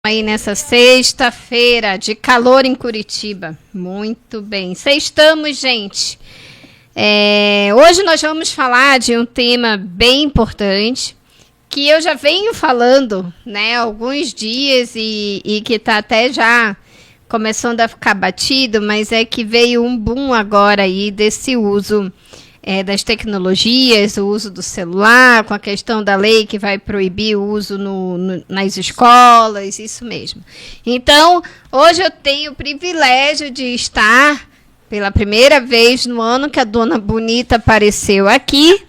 Aí nessa sexta-feira de calor em Curitiba. Muito bem. Sextamos, gente. Hoje nós vamos falar de um tema bem importante que eu já venho falando, né, há alguns dias e que está até já começando a ficar batido, mas é que veio um boom agora aí desse uso das tecnologias, o uso do celular, com a questão da lei que vai proibir o uso nas escolas, isso mesmo. Então, hoje eu tenho o privilégio de estar, pela primeira vez no ano que a Dona Bonita apareceu aqui,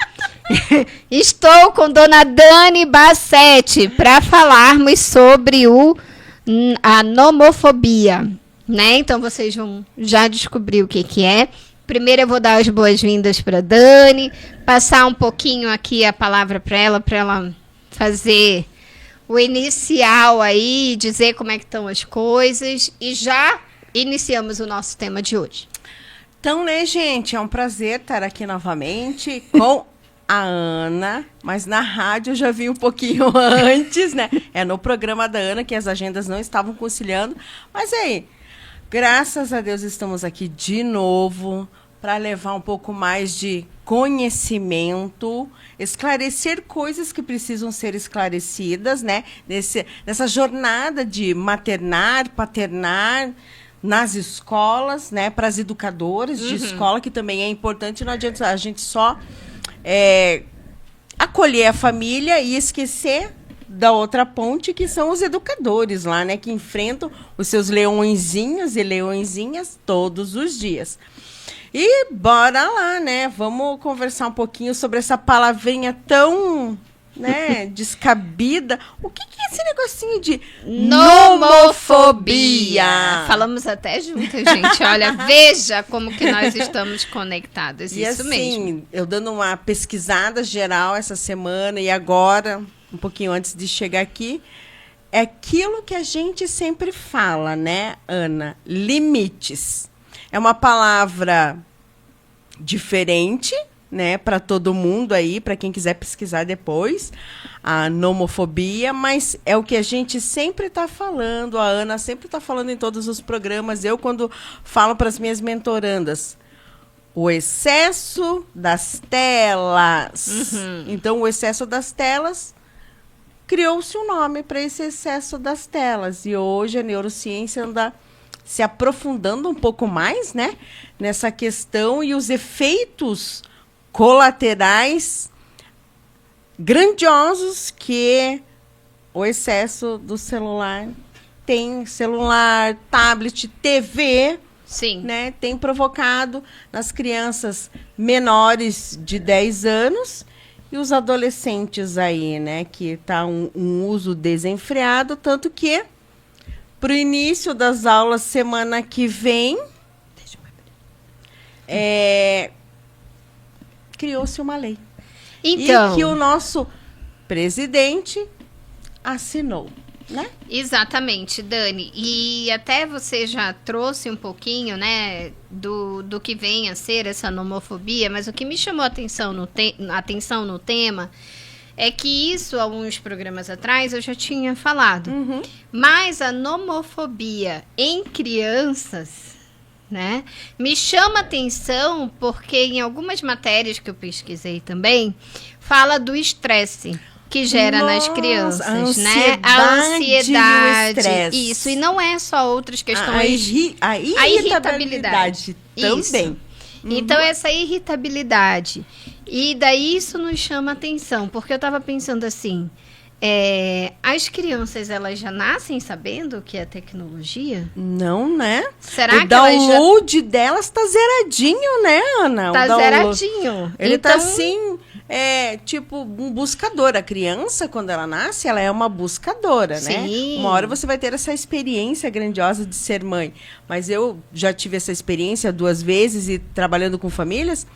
estou com Dona Dani Bassetti para falarmos sobre a nomofobia, né? Então, vocês vão já descobrir o que é. Primeiro eu vou dar as boas-vindas para Dani, passar um pouquinho aqui a palavra para ela fazer o inicial aí, dizer como é que estão as coisas e já iniciamos o nosso tema de hoje. Então, né, gente, é um prazer estar aqui novamente com a Ana, mas na rádio eu já vim um pouquinho antes, né? É no programa da Ana que as agendas não estavam conciliando, mas aí, graças a Deus estamos aqui de novo para levar um pouco mais de conhecimento, esclarecer coisas que precisam ser esclarecidas, né? Nessa jornada de maternar, paternar nas escolas, né? Para as educadoras de escola, que também é importante, não adianta a gente só acolher a família e esquecer da outra ponte, que são os educadores lá, né? Que enfrentam os seus leõezinhos e leõezinhas todos os dias. E bora lá, né? Vamos conversar um pouquinho sobre essa palavrinha tão, né, descabida. O que é esse negocinho de nomofobia? Falamos até juntas, gente. Olha, veja como que nós estamos conectadas. E isso assim, mesmo. Eu dando uma pesquisada geral essa semana e agora, um pouquinho antes de chegar aqui, é aquilo que a gente sempre fala, né, Ana? Limites. É uma palavra diferente, né, para todo mundo aí, para quem quiser pesquisar depois, a nomofobia, mas é o que a gente sempre está falando, a Ana sempre está falando em todos os programas, eu quando falo para as minhas mentorandas, o excesso das telas. Então, o excesso das telas, criou-se um nome para esse excesso das telas, e hoje a neurociência anda se aprofundando um pouco mais, né, nessa questão e os efeitos colaterais grandiosos que o excesso do celular tem, celular, tablet, TV, sim, né, tem provocado nas crianças menores de 10 anos e os adolescentes aí, né, que está um uso desenfreado, tanto que para o início das aulas semana que vem, criou-se uma lei. Então, e que o nosso presidente assinou, né? Exatamente, Dani. E até você já trouxe um pouquinho, né, do que vem a ser essa nomofobia, mas o que me chamou a atenção no tema é que isso, alguns programas atrás, eu já tinha falado. Mas a nomofobia em crianças, né, me chama atenção porque em algumas matérias que eu pesquisei também, fala do estresse que gera nas crianças, né? A ansiedade. Isso, e não é só outras questões. A irritabilidade também. Isso. Então, essa irritabilidade. E daí isso nos chama atenção, porque eu estava pensando assim, as crianças, elas já nascem sabendo o que é tecnologia? Não, né? Será o download delas tá zeradinho, né, Ana? Tá zeradinho. Ele então, tá assim, tipo um buscador. A criança, quando ela nasce, ela é uma buscadora, né? Uma hora você vai ter essa experiência grandiosa de ser mãe. Mas eu já tive essa experiência 2 vezes e trabalhando com famílias,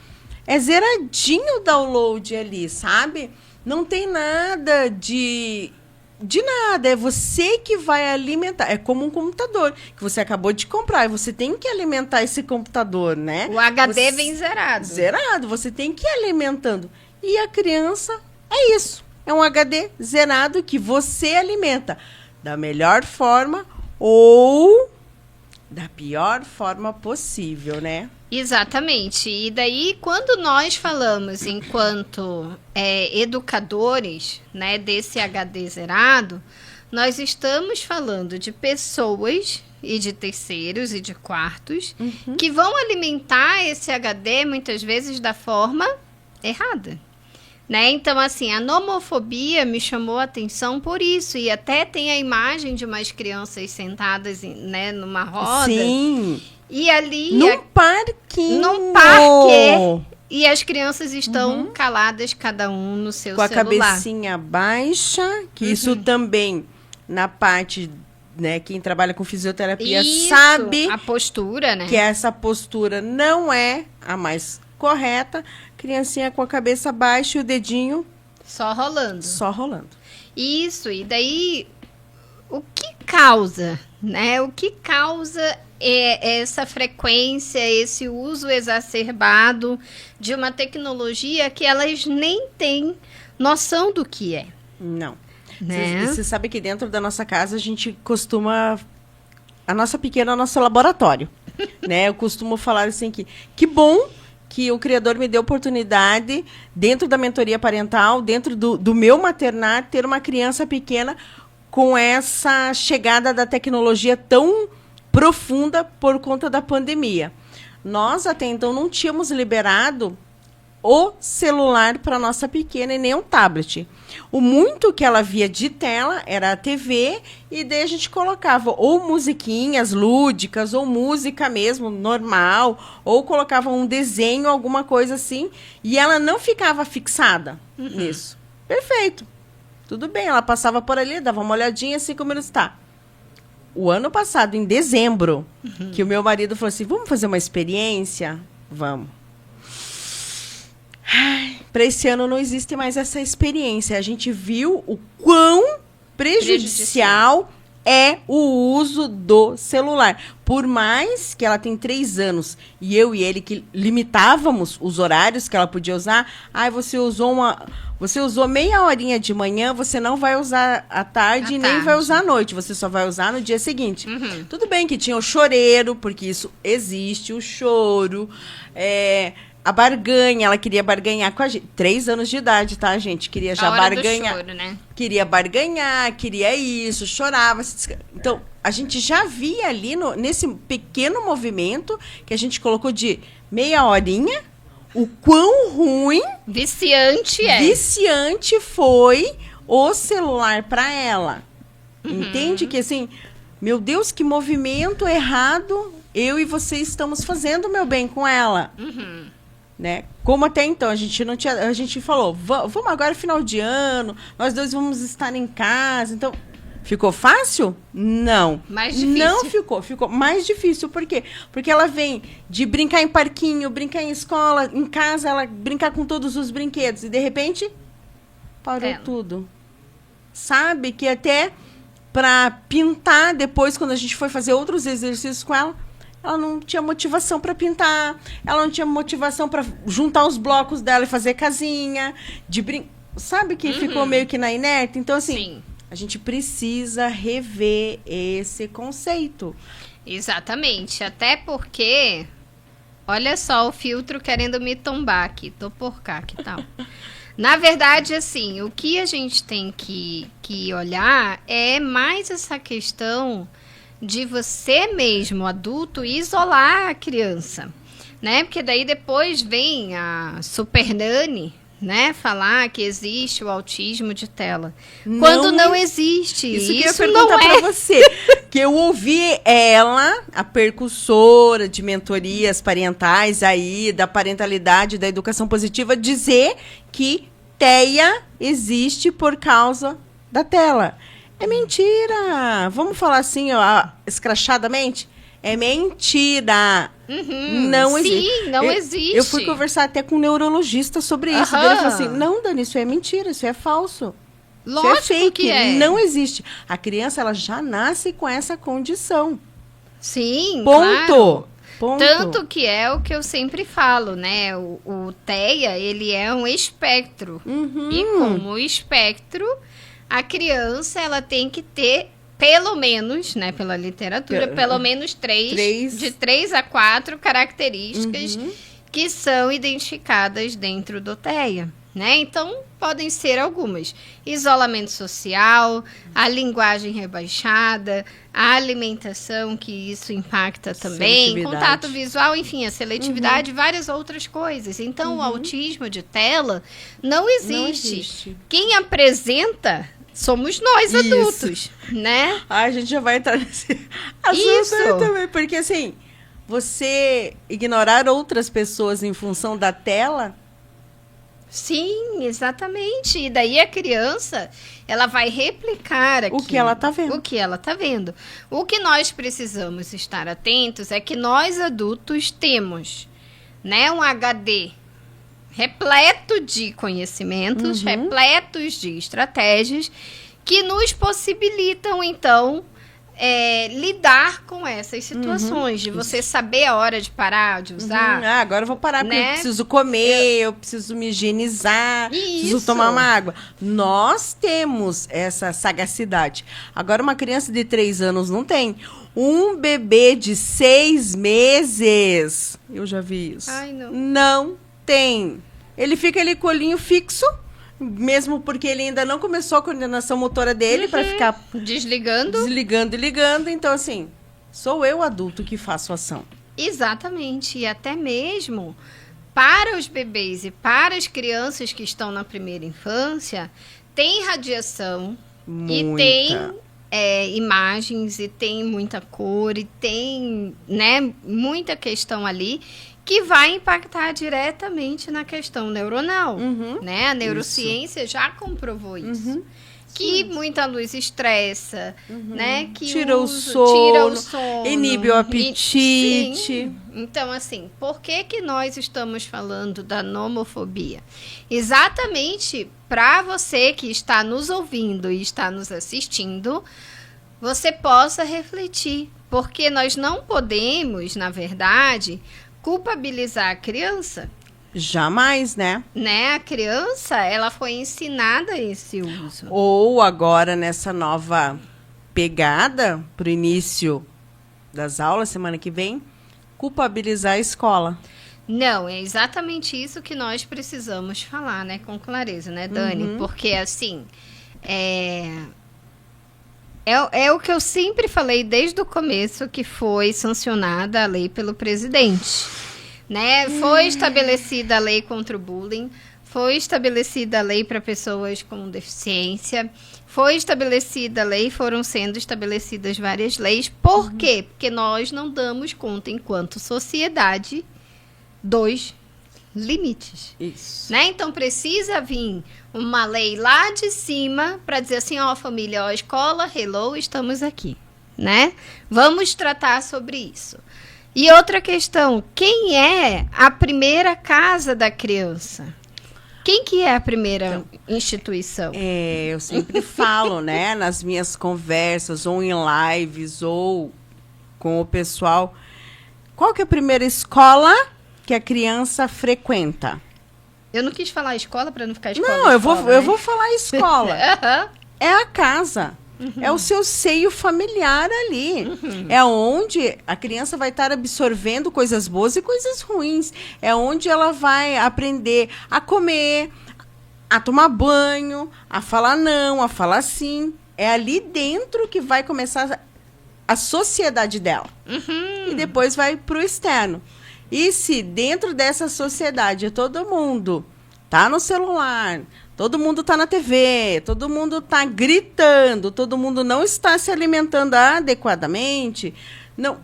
é zeradinho o download ali, sabe? Não tem nada de nada. É você que vai alimentar. É como um computador que você acabou de comprar. E você tem que alimentar esse computador, né? O HD vem zerado. Zerado. Você tem que ir alimentando. E a criança é isso. É um HD zerado que você alimenta. da melhor forma ou da pior forma possível, né? Exatamente. E daí, quando nós falamos enquanto educadores, né, desse HD zerado, nós estamos falando de pessoas e de terceiros e de quartos que vão alimentar esse HD muitas vezes da forma errada. Né? Então, assim, a nomofobia me chamou a atenção por isso. E até tem a imagem de umas crianças sentadas, né, numa roda. Sim. E ali... Num parquinho. Num parque. E as crianças estão caladas, cada um no seu com celular. Com a cabecinha baixa, que isso também, na parte, né, quem trabalha com fisioterapia sabe... a postura, né? Que essa postura não é a mais correta. Criancinha com a cabeça baixa e o dedinho só rolando. Só rolando. Isso, e daí o que causa, né? O que causa essa frequência, esse uso exacerbado de uma tecnologia que elas nem têm noção do que é. Não. Né? Você sabe que dentro da nossa casa a gente costuma... A nossa pequena é o nosso laboratório. Né? Eu costumo falar assim que bom que o Criador me deu oportunidade, dentro da mentoria parental, dentro do meu maternar, ter uma criança pequena com essa chegada da tecnologia tão profunda por conta da pandemia. Nós, até então, não tínhamos liberado o celular para nossa pequena e nem um tablet. O muito que ela via de tela era a TV, e daí a gente colocava ou musiquinhas lúdicas, ou música mesmo, normal, ou colocava um desenho, alguma coisa assim, e ela não ficava fixada nisso. Perfeito. Tudo bem, ela passava por ali, dava uma olhadinha, 5 minutos, tá. O ano passado, em dezembro, que o meu marido falou assim, vamos fazer uma experiência? Vamos. Para esse ano não existe mais essa experiência. A gente viu o quão prejudicial é o uso do celular. Por mais que ela tem 3 anos e eu e ele que limitávamos os horários que ela podia usar. Você usou meia horinha de manhã, você não vai usar à tarde e nem vai usar à noite. Você só vai usar no dia seguinte. Tudo bem que tinha o choreiro, porque isso existe, o choro, a barganha, ela queria barganhar com a gente. 3 anos de idade, tá, gente? Queria já barganhar. Choro, né? Queria barganhar, queria isso, chorava. Então, a gente já via ali, nesse pequeno movimento que a gente colocou de meia horinha, o quão ruim... Viciante foi o celular para ela. Entende que, assim, meu Deus, que movimento errado eu e você estamos fazendo, meu bem, com ela. Né? Como até então, a gente falou, vamos agora final de ano, nós dois vamos estar em casa, então, ficou fácil? Não. Mais difícil. Não ficou mais difícil, por quê? Porque ela vem de brincar em parquinho, brincar em escola, em casa, ela brincar com todos os brinquedos, e de repente, parou tudo. Sabe que até para pintar, depois, quando a gente foi fazer outros exercícios com ela não tinha motivação para pintar, ela não tinha motivação para juntar os blocos dela e fazer casinha, sabe que ficou meio que na inerte? Então, assim, a gente precisa rever esse conceito. Exatamente, até porque, olha só o filtro querendo me tombar aqui, tô por cá, que tal? Na verdade, assim, o que a gente tem que olhar é mais essa questão de você mesmo, adulto, isolar a criança, né? Porque daí depois vem a Super Nani, né? Falar que existe o autismo de tela. Quando não existe. Isso que eu ia perguntar para você. Que eu ouvi ela, a percussora de mentorias parentais aí, da parentalidade, da educação positiva, dizer que TEA existe por causa da tela. É mentira. Vamos falar assim, ó, escrachadamente? É mentira. Não existe. Sim, não existe. Eu fui conversar até com um neurologista sobre isso. Ele falou assim, não, Dani, isso é mentira, isso é falso. Lógico isso é fake, que é. Não existe. A criança, ela já nasce com essa condição. Sim, Ponto. Claro. Ponto. Tanto que é o que eu sempre falo, né? O TEA, ele é um espectro. E como espectro, a criança, ela tem que ter pelo menos, né, pela literatura, pelo menos de 3 a 4 características que são identificadas dentro do TEA. Né? Então, podem ser algumas. Isolamento social, a linguagem rebaixada, a alimentação, que isso impacta também, contato visual, enfim, a seletividade, várias outras coisas. Então, o autismo de tela não existe. Quem apresenta somos nós adultos, né? A gente já vai entrar nesse assunto também, porque assim, você ignorar outras pessoas em função da tela... Sim, exatamente. E daí a criança, ela vai replicar aquilo, o que ela está vendo. O que ela está vendo. O que nós precisamos estar atentos é que nós adultos temos, né, um HD repleto de conhecimentos, repletos de estratégias que nos possibilitam, então, lidar com essas situações, de você saber a hora de parar, de usar. Agora eu vou parar, porque eu preciso comer, eu preciso me higienizar, preciso tomar uma água. Nós temos essa sagacidade. Agora, uma criança de 3 anos não tem. Um bebê de 6 meses, eu já vi isso. Ai, não. Não tem. Ele fica ali com o olhinho fixo, mesmo porque ele ainda não começou a coordenação motora dele para ficar desligando e ligando. Então, assim, sou eu adulto que faço ação. Exatamente. E até mesmo para os bebês e para as crianças que estão na primeira infância, tem radiação e tem imagens e tem muita cor e tem, né, muita questão ali que vai impactar diretamente na questão neuronal, né? A neurociência já comprovou isso. Que muita luz estressa, né? Que tira o sono, inibe o apetite. Então, assim, por que nós estamos falando da nomofobia? Exatamente para você que está nos ouvindo e está nos assistindo, você possa refletir. Porque nós não podemos, na verdade, culpabilizar a criança. Jamais, né? A criança, ela foi ensinada esse uso. Ou agora, nessa nova pegada, para o início das aulas, semana que vem, culpabilizar a escola. Não, é exatamente isso que nós precisamos falar, né? Com clareza, né, Dani? Porque, assim, é o que eu sempre falei desde o começo, que foi sancionada a lei pelo presidente, né? Foi estabelecida a lei contra o bullying, foi estabelecida a lei para pessoas com deficiência, foi estabelecida a lei, foram sendo estabelecidas várias leis. Por quê? Porque nós não damos conta, enquanto sociedade, dos limites. Isso. Né? Então, precisa vir uma lei lá de cima para dizer assim, ó, família, ó, escola, hello, estamos aqui, né? Vamos tratar sobre isso. E outra questão, quem é a primeira casa da criança? Quem que é a primeira instituição? Eu sempre falo, né, nas minhas conversas, ou em lives, ou com o pessoal, qual que é a primeira escola que a criança frequenta? Eu não quis falar escola para não ficar escola. Não, eu vou falar escola. É a casa. É o seu seio familiar ali. É onde a criança vai estar absorvendo coisas boas e coisas ruins. É onde ela vai aprender a comer, a tomar banho, a falar não, a falar sim. É ali dentro que vai começar a sociedade dela. E depois vai para o externo. E se dentro dessa sociedade todo mundo tá no celular, todo mundo tá na TV, todo mundo tá gritando, todo mundo não está se alimentando adequadamente, não,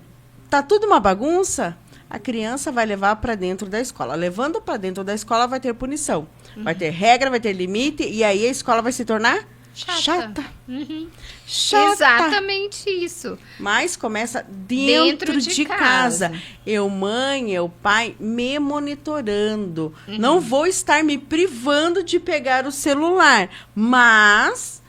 tá tudo uma bagunça, a criança vai levar para dentro da escola. Levando para dentro da escola vai ter punição, vai ter regra, vai ter limite, e aí a escola vai se tornar chata. Chata. Exatamente isso. Mas começa dentro de casa. Eu, mãe, eu, pai, me monitorando. Não vou estar me privando de pegar o celular. Mas,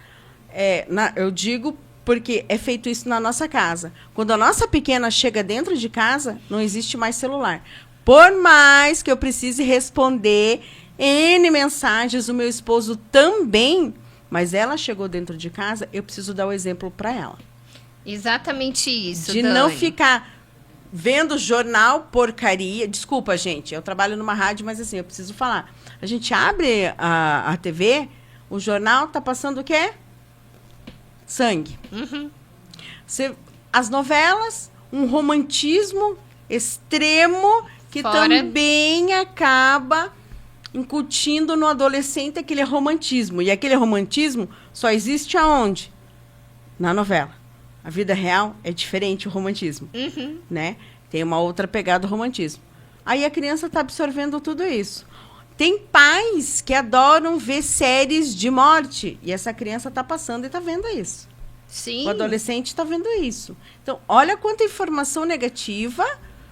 eu digo porque é feito isso na nossa casa. Quando a nossa pequena chega dentro de casa, não existe mais celular. Por mais que eu precise responder N mensagens, o meu esposo também... Mas ela chegou dentro de casa, eu preciso dar o exemplo para ela. Exatamente isso, De Dani. não ficar vendo jornal porcaria. Desculpa, gente, eu trabalho numa rádio, mas assim, eu preciso falar. A gente abre a TV, o jornal tá passando o quê? Sangue. As novelas, um romantismo extremo que Fora. também acaba incutindo no adolescente aquele romantismo. E aquele romantismo só existe aonde? Na novela. A vida real é diferente o romantismo, né? Tem uma outra pegada do romantismo. Aí a criança está absorvendo tudo isso. Tem pais que adoram ver séries de morte e essa criança está passando e está vendo isso. Sim. O adolescente está vendo isso. Então, olha quanta informação negativa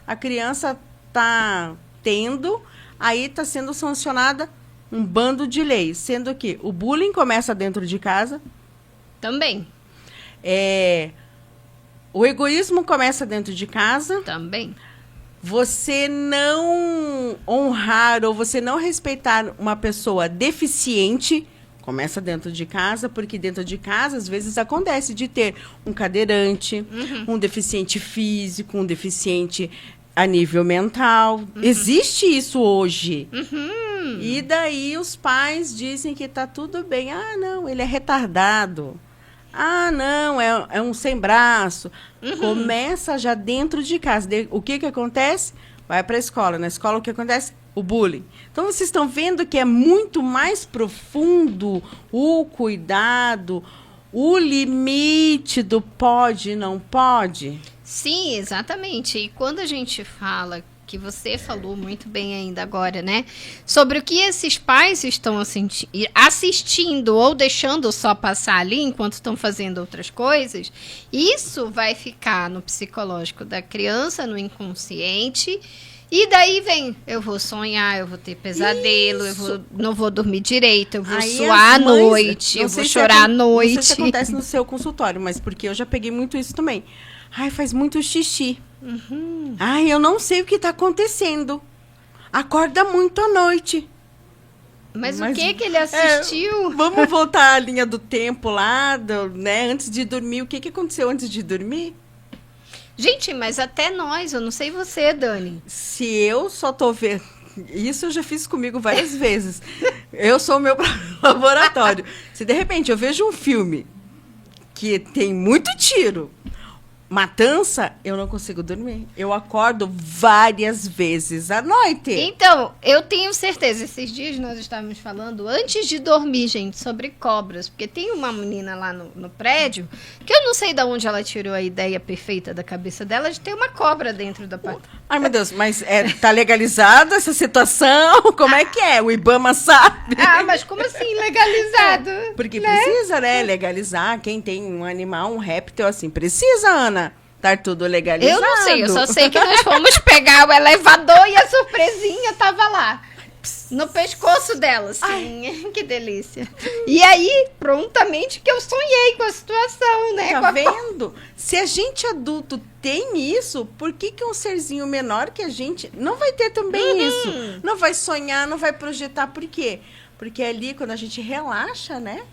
a criança está tendo, aí está sendo sancionada um bando de leis, sendo que o bullying começa dentro de casa, Também. o egoísmo começa dentro de casa, Também. você não honrar ou você não respeitar uma pessoa deficiente começa dentro de casa, porque dentro de casa às vezes acontece de ter um cadeirante, um deficiente físico, um deficiente a nível mental. Existe isso hoje. E daí os pais dizem que tá tudo bem. Ah, não, ele é retardado. Ah, não, é um sem braço. Começa já dentro de casa. O que acontece? Vai para a escola. Na escola, o que acontece? O bullying. Então, vocês estão vendo que é muito mais profundo o cuidado, o limite do pode e não pode. Sim, exatamente. E quando a gente fala, que você falou muito bem ainda agora, né? Sobre o que esses pais estão assistindo ou deixando só passar ali enquanto estão fazendo outras coisas, isso vai ficar no psicológico da criança, no inconsciente. E daí vem, eu vou sonhar, eu vou ter pesadelo, não vou dormir direito, eu vou Aí suar à as mães- noite, não eu sei vou se chorar à Não noite. sei se acontece no seu consultório, mas porque eu já peguei muito isso também. Ai, faz muito xixi. Ai, eu não sei o que está acontecendo. Acorda muito à noite. Mas o que ele assistiu? Vamos voltar à linha do tempo lá, né? Antes de dormir. O que aconteceu antes de dormir? Gente, mas até nós, eu não sei você, Dani. Se eu só tô vendo... Isso eu já fiz comigo várias vezes. Eu sou o meu próprio laboratório. Se de repente eu vejo um filme que tem muito tiro, matança, eu não consigo dormir. Eu acordo várias vezes à noite. Então, eu tenho certeza, esses dias nós estávamos falando, antes de dormir, gente, sobre cobras. Porque tem uma menina lá no prédio, que eu não sei de onde ela tirou a ideia perfeita da cabeça dela de ter uma cobra dentro da porta. Ai, meu Deus, mas tá legalizada essa situação? Como é que é? O Ibama sabe? Ah, mas como assim legalizado? Porque precisa, né? Legalizar. Quem tem um animal, um réptil, assim, precisa, Ana. Tá tudo legalizado. Eu não sei, eu só sei que nós fomos pegar o elevador e a surpresinha tava lá. No pescoço dela, assim. Que delícia. E aí, prontamente, que eu sonhei com a situação, né? Tá vendo? Se a gente adulto tem isso, por que um serzinho menor que a gente não vai ter também isso? Não vai sonhar, não vai projetar. Por quê? Porque ali, quando a gente relaxa, né?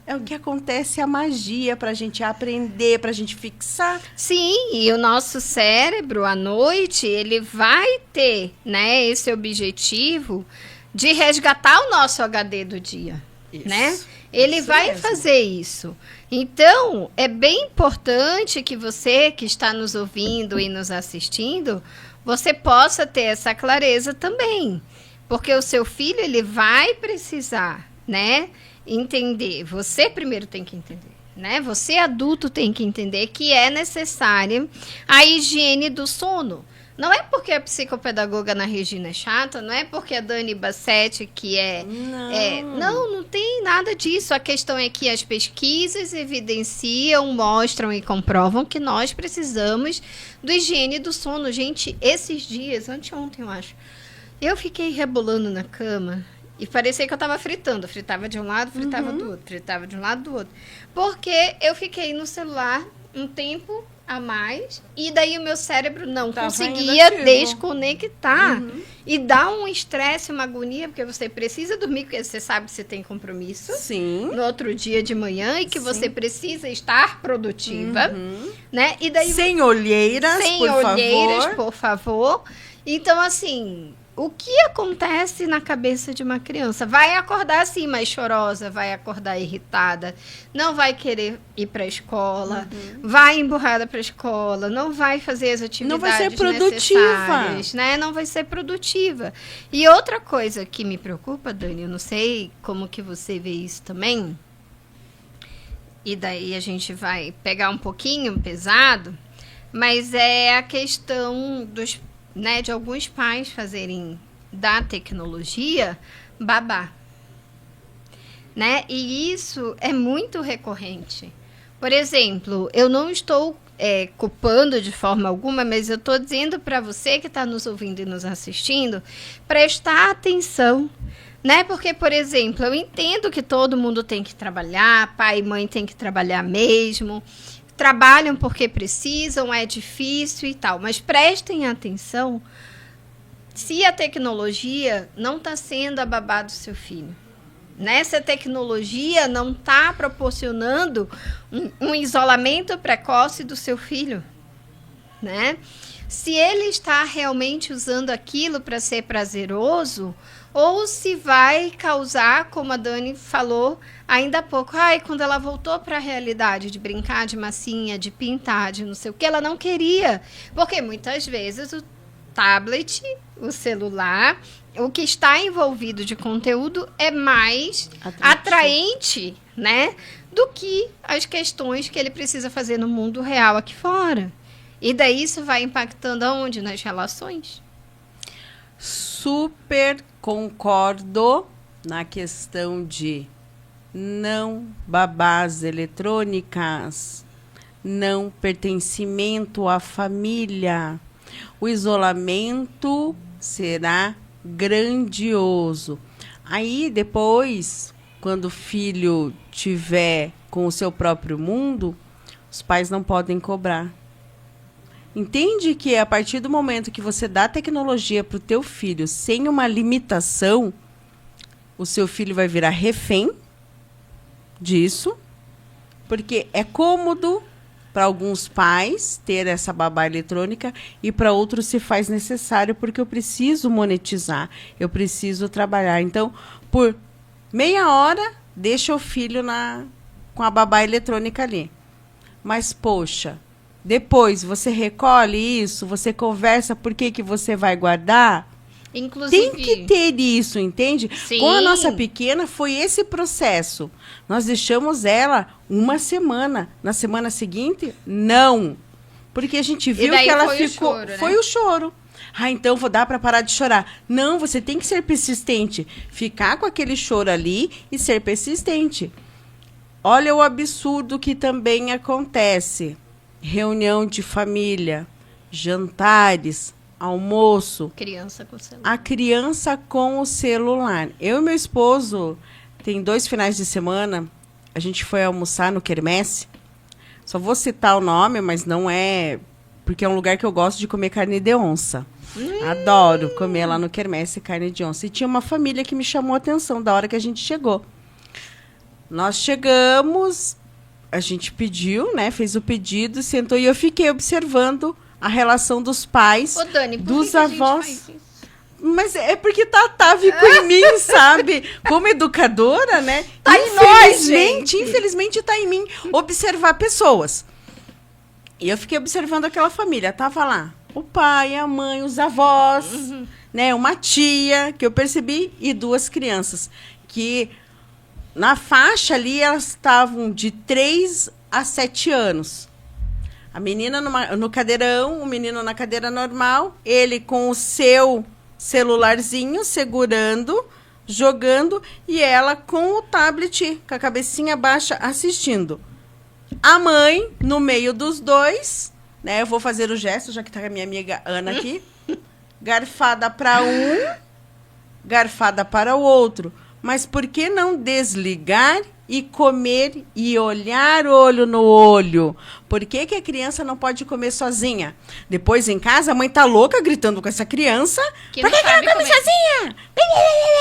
É o que acontece, a magia pra gente aprender, pra gente fixar. Sim, e o nosso cérebro, à noite, ele vai ter, né, esse objetivo de resgatar o nosso HD do dia, Isso, né? Ele isso vai mesmo. fazer isso. Então, é bem importante que você que está nos ouvindo e nos assistindo, você possa ter essa clareza também. Porque o seu filho, ele vai precisar, né, entender. Você primeiro tem que entender, né? Você adulto tem que entender que é necessária a higiene do sono. Não é porque a psicopedagoga Ana Regina é chata, não é porque a Dani Bassetti que não tem nada disso. A questão é que as pesquisas evidenciam, mostram e comprovam que nós precisamos do higiene do sono. Gente, esses dias, anteontem eu acho, eu fiquei rebolando na cama e parecia que eu tava fritando. Fritava de um lado, fritava do outro. Fritava de um lado, do outro. Porque eu fiquei no celular um tempo a mais. E daí o meu cérebro não Tava conseguia ainda ativo. desconectar. E dá um estresse, uma agonia, porque você precisa dormir, porque você sabe que você tem compromisso Sim. no outro dia de manhã e que Sim. você precisa estar produtiva, né? E daí, sem olheiras, por favor. Então, assim, o que acontece na cabeça de uma criança? Vai acordar assim, mais chorosa, vai acordar irritada, não vai querer ir para a escola, vai emburrada para a escola, não vai fazer as atividades não vai ser produtiva, né? Não vai ser produtiva. E outra coisa que me preocupa, Dani, eu não sei como que você vê isso também, e daí a gente vai pegar um pouquinho pesado, mas é a questão dos, né, de alguns pais fazerem da tecnologia babá, né? E isso é muito recorrente. Por exemplo, eu não estou culpando de forma alguma, mas eu estou dizendo para você que está nos ouvindo e nos assistindo, prestar atenção, né? Porque, por exemplo, eu entendo que todo mundo tem que trabalhar, pai e mãe tem que trabalhar mesmo, trabalham porque precisam, é difícil e tal, mas prestem atenção se a tecnologia não está sendo a babá do seu filho, né? Se a tecnologia não está proporcionando um isolamento precoce do seu filho, né? Se ele está realmente usando aquilo para ser prazeroso ou se vai causar, como a Dani falou ainda há pouco, quando ela voltou para a realidade de brincar de massinha, de pintar, de não sei o que, ela não queria. Porque muitas vezes o tablet, o celular, o que está envolvido de conteúdo é mais atraente, né, do que as questões que ele precisa fazer no mundo real aqui fora. E daí isso vai impactando aonde? Nas relações. Super concordo na questão de não babás eletrônicas, não pertencimento à família. O isolamento será grandioso. Aí depois, quando o filho tiver com o seu próprio mundo, os pais não podem cobrar. Entende que a partir do momento que você dá tecnologia para o teu filho sem uma limitação, o seu filho vai virar refém disso, porque é cômodo para alguns pais ter essa babá eletrônica e para outros se faz necessário porque eu preciso monetizar, eu preciso trabalhar. Então, por meia hora, deixa o filho com a babá eletrônica ali. Mas, poxa, depois você recolhe isso, você conversa por que você vai guardar. Inclusive, tem que ter isso, entende? Sim. Com a nossa pequena foi esse processo. Nós deixamos ela uma semana. Na semana seguinte, não. Porque a gente viu que ela ficou... O choro, né? Foi o choro. Então vou dar para parar de chorar. Não, você tem que ser persistente. Ficar com aquele choro ali e ser persistente. Olha o absurdo que também acontece. Reunião de família, jantares, almoço. Criança com o celular. A criança com o celular. Eu e meu esposo, tem 2 finais de semana, a gente foi almoçar no Quermesse. Só vou citar o nome, mas não é... Porque é um lugar que eu gosto de comer carne de onça. Adoro comer lá no Quermesse carne de onça. E tinha uma família que me chamou a atenção da hora que a gente chegou. Nós chegamos, a gente pediu, né? Fez o pedido, sentou e eu fiquei observando a relação dos pais, Dani, dos que avós. A gente faz isso? Mas é porque Tatá ficou em mim, sabe? Como educadora, né? Tá em nós, gente. Infelizmente tá em mim observar pessoas. E eu fiquei observando aquela família. Tava lá o pai, a mãe, os avós, né? Uma tia, que eu percebi, e 2 crianças. Que na faixa ali, elas estavam de 3 a 7 anos. A menina no cadeirão, o menino na cadeira normal, ele com o seu celularzinho segurando, jogando, e ela com o tablet, com a cabecinha baixa, assistindo. A mãe, no meio dos dois, né? Eu vou fazer o gesto, já que tá a minha amiga Ana aqui. Garfada para um, garfada para o outro. Mas por que não desligar e comer e olhar olho no olho? Por que a criança não pode comer sozinha? Depois, em casa, a mãe tá louca gritando com essa criança. Por que ela come sozinha?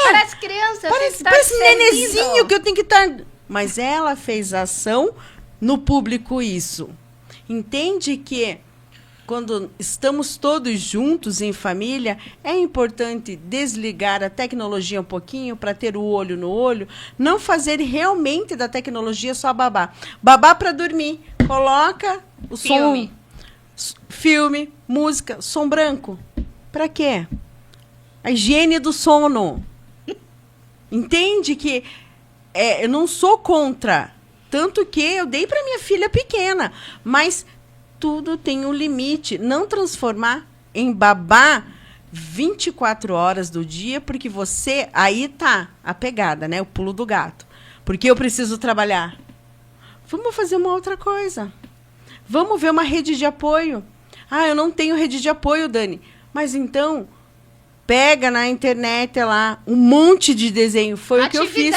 Parece criança. Parece nenezinho que eu tenho que estar... Mas ela fez ação no público isso. Entende que quando estamos todos juntos em família, é importante desligar a tecnologia um pouquinho para ter o olho no olho, não fazer realmente da tecnologia só babá. Babá para dormir, coloca o filme, música, som branco. Para quê? A higiene do sono. Entende que eu não sou contra, tanto que eu dei para minha filha pequena, mas tudo tem um limite. Não transformar em babá 24 horas do dia, porque você... Aí tá a pegada, né? O pulo do gato. Porque eu preciso trabalhar. Vamos fazer uma outra coisa. Vamos ver uma rede de apoio. Ah, eu não tenho rede de apoio, Dani. Mas então, pega na internet lá um monte de desenho. Foi o que eu fiz.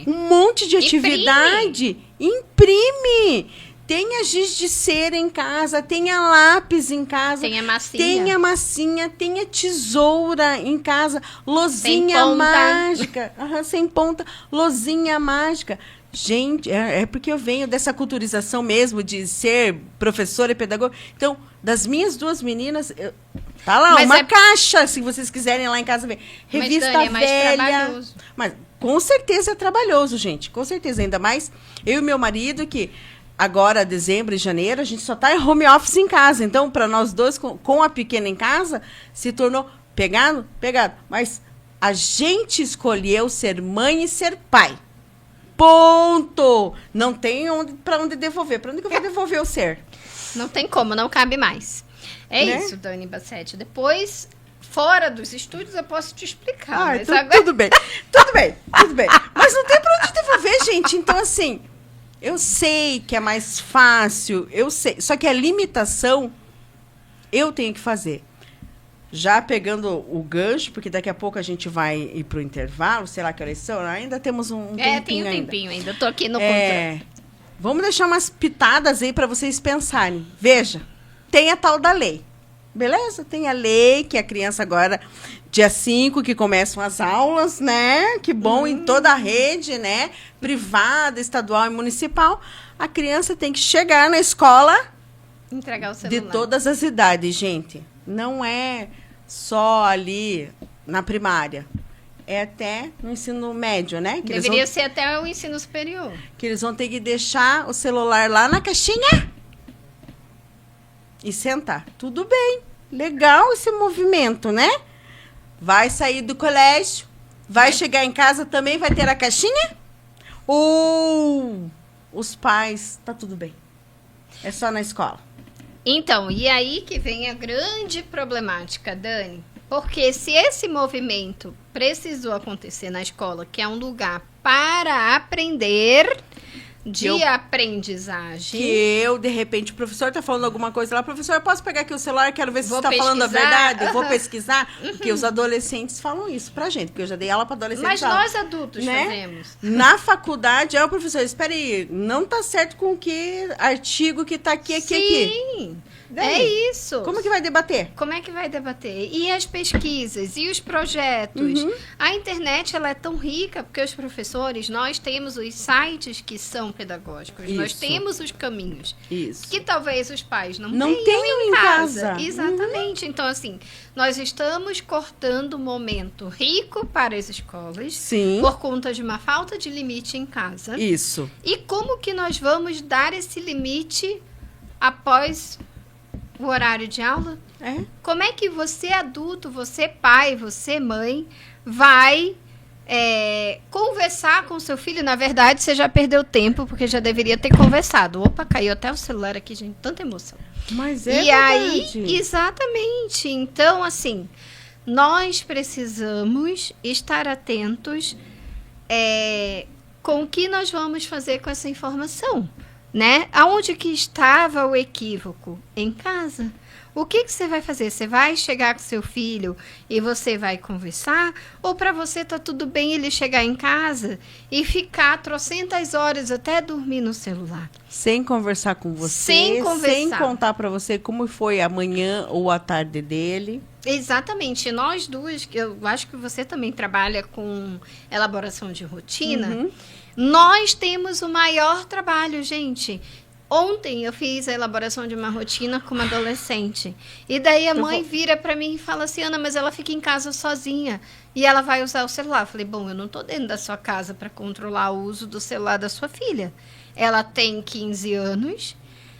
Um monte de atividade. Imprime. Tenha giz de cera em casa, tenha lápis em casa. Tenha massinha. Tenha massinha, tenha tesoura em casa. Lozinha mágica. Sem ponta. Lozinha mágica. Gente, é porque eu venho dessa culturização mesmo de ser professora e pedagoga. Então, das minhas duas meninas, tá lá, uma caixa, se vocês quiserem lá em casa ver. Revista Dani, é mais velha. trabalhoso. Mas com certeza é trabalhoso, gente. Com certeza, ainda mais eu e meu marido que... Agora, dezembro e janeiro, a gente só está em home office em casa. Então, para nós dois, com a pequena em casa, se tornou pegado. Mas a gente escolheu ser mãe e ser pai. Ponto! Não tem para onde devolver. Para onde que eu vou devolver o ser? Não tem como, não cabe mais. É isso, Dani Bassetti. Depois, fora dos estúdios, eu posso te explicar. Mas agora... Tudo bem. Mas não tem para onde devolver, gente. Então, assim... Eu sei que é mais fácil, eu sei. Só que a limitação eu tenho que fazer. Já pegando o gancho, porque daqui a pouco a gente vai ir para o intervalo, sei lá que horas são, ainda temos um tempinho tem um ainda. tempinho ainda. Estou aqui no controle. Vamos deixar umas pitadas aí para vocês pensarem. Veja, tem a tal da lei. Beleza? Tem a lei que a criança agora... Dia 5 que começam as aulas, né? Que bom, em toda a rede, né? Privada, estadual e municipal. A criança tem que chegar na escola... Entregar o celular. De todas as idades, gente. Não é só ali na primária. É até no ensino médio, né? Que deveria ser até o ensino superior. Que eles vão ter que deixar o celular lá na caixinha e sentar. Tudo bem. Legal esse movimento, né? Vai sair do colégio, vai chegar em casa também, vai ter a caixinha? Ou os pais, tá tudo bem. É só na escola. Então, e aí que vem a grande problemática, Dani. Porque se esse movimento precisou acontecer na escola, que é um lugar para aprender... De aprendizagem. Que eu, de repente, o professor está falando alguma coisa lá. Professor, eu posso pegar aqui o celular? Quero ver se você está falando a verdade. Eu vou pesquisar. Porque os adolescentes falam isso pra gente. Porque eu já dei aula para adolescentes. Mas nós adultos fazemos. Na faculdade, o professor, espera aí, não tá certo com o que artigo que tá aqui. Sim. É isso. Como que vai debater? Como é que vai debater? E as pesquisas? E os projetos? A internet, ela é tão rica, porque os professores, nós temos os sites que são pedagógicos. Isso. Nós temos os caminhos. Isso. Que talvez os pais não tenham em casa. Exatamente. Então, assim, nós estamos cortando um momento rico para as escolas. Sim. Por conta de uma falta de limite em casa. Isso. E como que nós vamos dar esse limite após... o horário de aula? Como é que você adulto, você pai, você mãe, vai conversar com seu filho? Na verdade, você já perdeu tempo, porque já deveria ter conversado. Opa, caiu até o celular aqui, gente, tanta emoção. Mas é verdade. Aí, exatamente. Então, assim, nós precisamos estar atentos com o que nós vamos fazer com essa informação. Né? Aonde que estava o equívoco? Em casa. O que você vai fazer? Você vai chegar com seu filho e você vai conversar? Ou para você tá tudo bem ele chegar em casa e ficar trocentas horas até dormir no celular? Sem conversar com você. Sem conversar. Sem contar para você como foi a manhã ou a tarde dele. Exatamente. Nós duas, eu acho que você também trabalha com elaboração de rotina. Nós temos o maior trabalho, gente. Ontem eu fiz a elaboração de uma rotina com uma adolescente. E daí a mãe vira para mim e fala assim, Ana, mas ela fica em casa sozinha. E ela vai usar o celular. Eu falei, bom, eu não estou dentro da sua casa para controlar o uso do celular da sua filha. Ela tem 15 anos,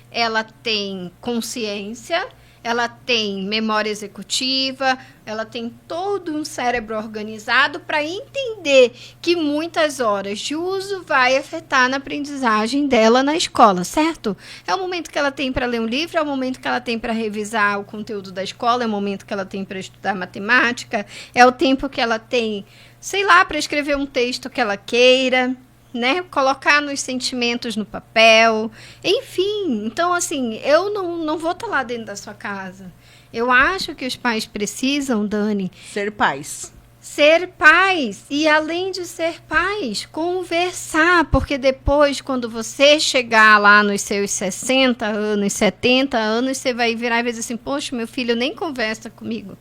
ela tem consciência, ela tem memória executiva, ela tem todo um cérebro organizado para entender que muitas horas de uso vai afetar na aprendizagem dela na escola, certo? É o momento que ela tem para ler um livro, é o momento que ela tem para revisar o conteúdo da escola, é o momento que ela tem para estudar matemática, é o tempo que ela tem, sei lá, para escrever um texto que ela queira, né? Colocar nos sentimentos no papel, enfim. Então, assim, eu não vou estar lá dentro da sua casa. Eu acho que os pais precisam, Dani, ser pais. Ser pais. E, além de ser pais, conversar. Porque depois, quando você chegar lá nos seus 60 anos, 70 anos, você vai virar e vai dizer assim, poxa, meu filho nem conversa comigo.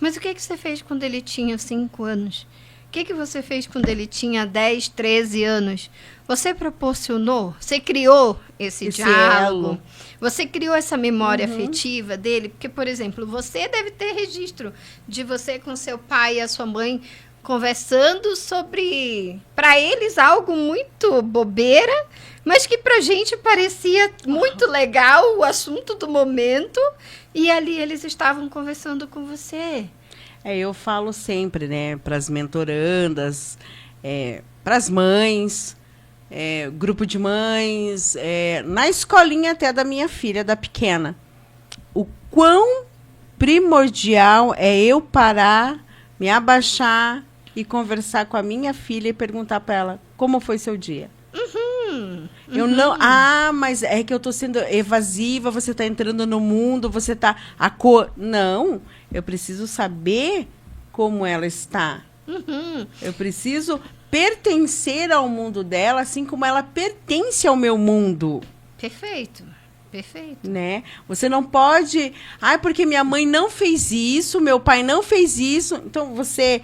Mas o que você fez quando ele tinha 5 anos? O que você fez quando ele tinha 10, 13 anos? Você proporcionou? Você criou esse diálogo? Elo. Você criou essa memória afetiva dele? Porque, por exemplo, você deve ter registro de você com seu pai e a sua mãe conversando sobre, para eles, algo muito bobeira, mas que pra gente parecia muito legal, o assunto do momento, e ali eles estavam conversando com você. Eu falo sempre, né, para as mentorandas, para as mães, grupo de mães, na escolinha até da minha filha, da pequena. O quão primordial é eu parar, me abaixar e conversar com a minha filha e perguntar para ela como foi seu dia. Eu não. Mas é que eu estou sendo evasiva, você está entrando no mundo, você está. Não, eu preciso saber como ela está. Eu preciso pertencer ao mundo dela, assim como ela pertence ao meu mundo. Perfeito. Perfeito. Né? Você não pode. Porque minha mãe não fez isso, meu pai não fez isso. Então você,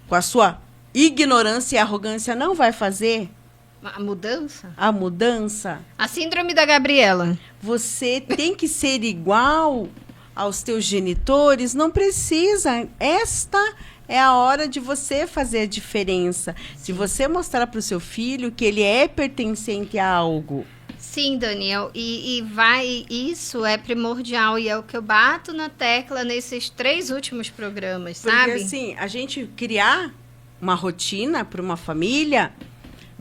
com a sua ignorância e arrogância, não vai fazer. A mudança? A mudança. A síndrome da Gabriela. Você tem que ser igual aos teus genitores? Não precisa. Esta é a hora de você fazer a diferença. Sim. De você mostrar para o seu filho que ele é pertencente a algo. Sim, Daniel. Isso é primordial. E é o que eu bato na tecla nesses 3 últimos programas, sabe? Porque, assim, a gente criar uma rotina para uma família...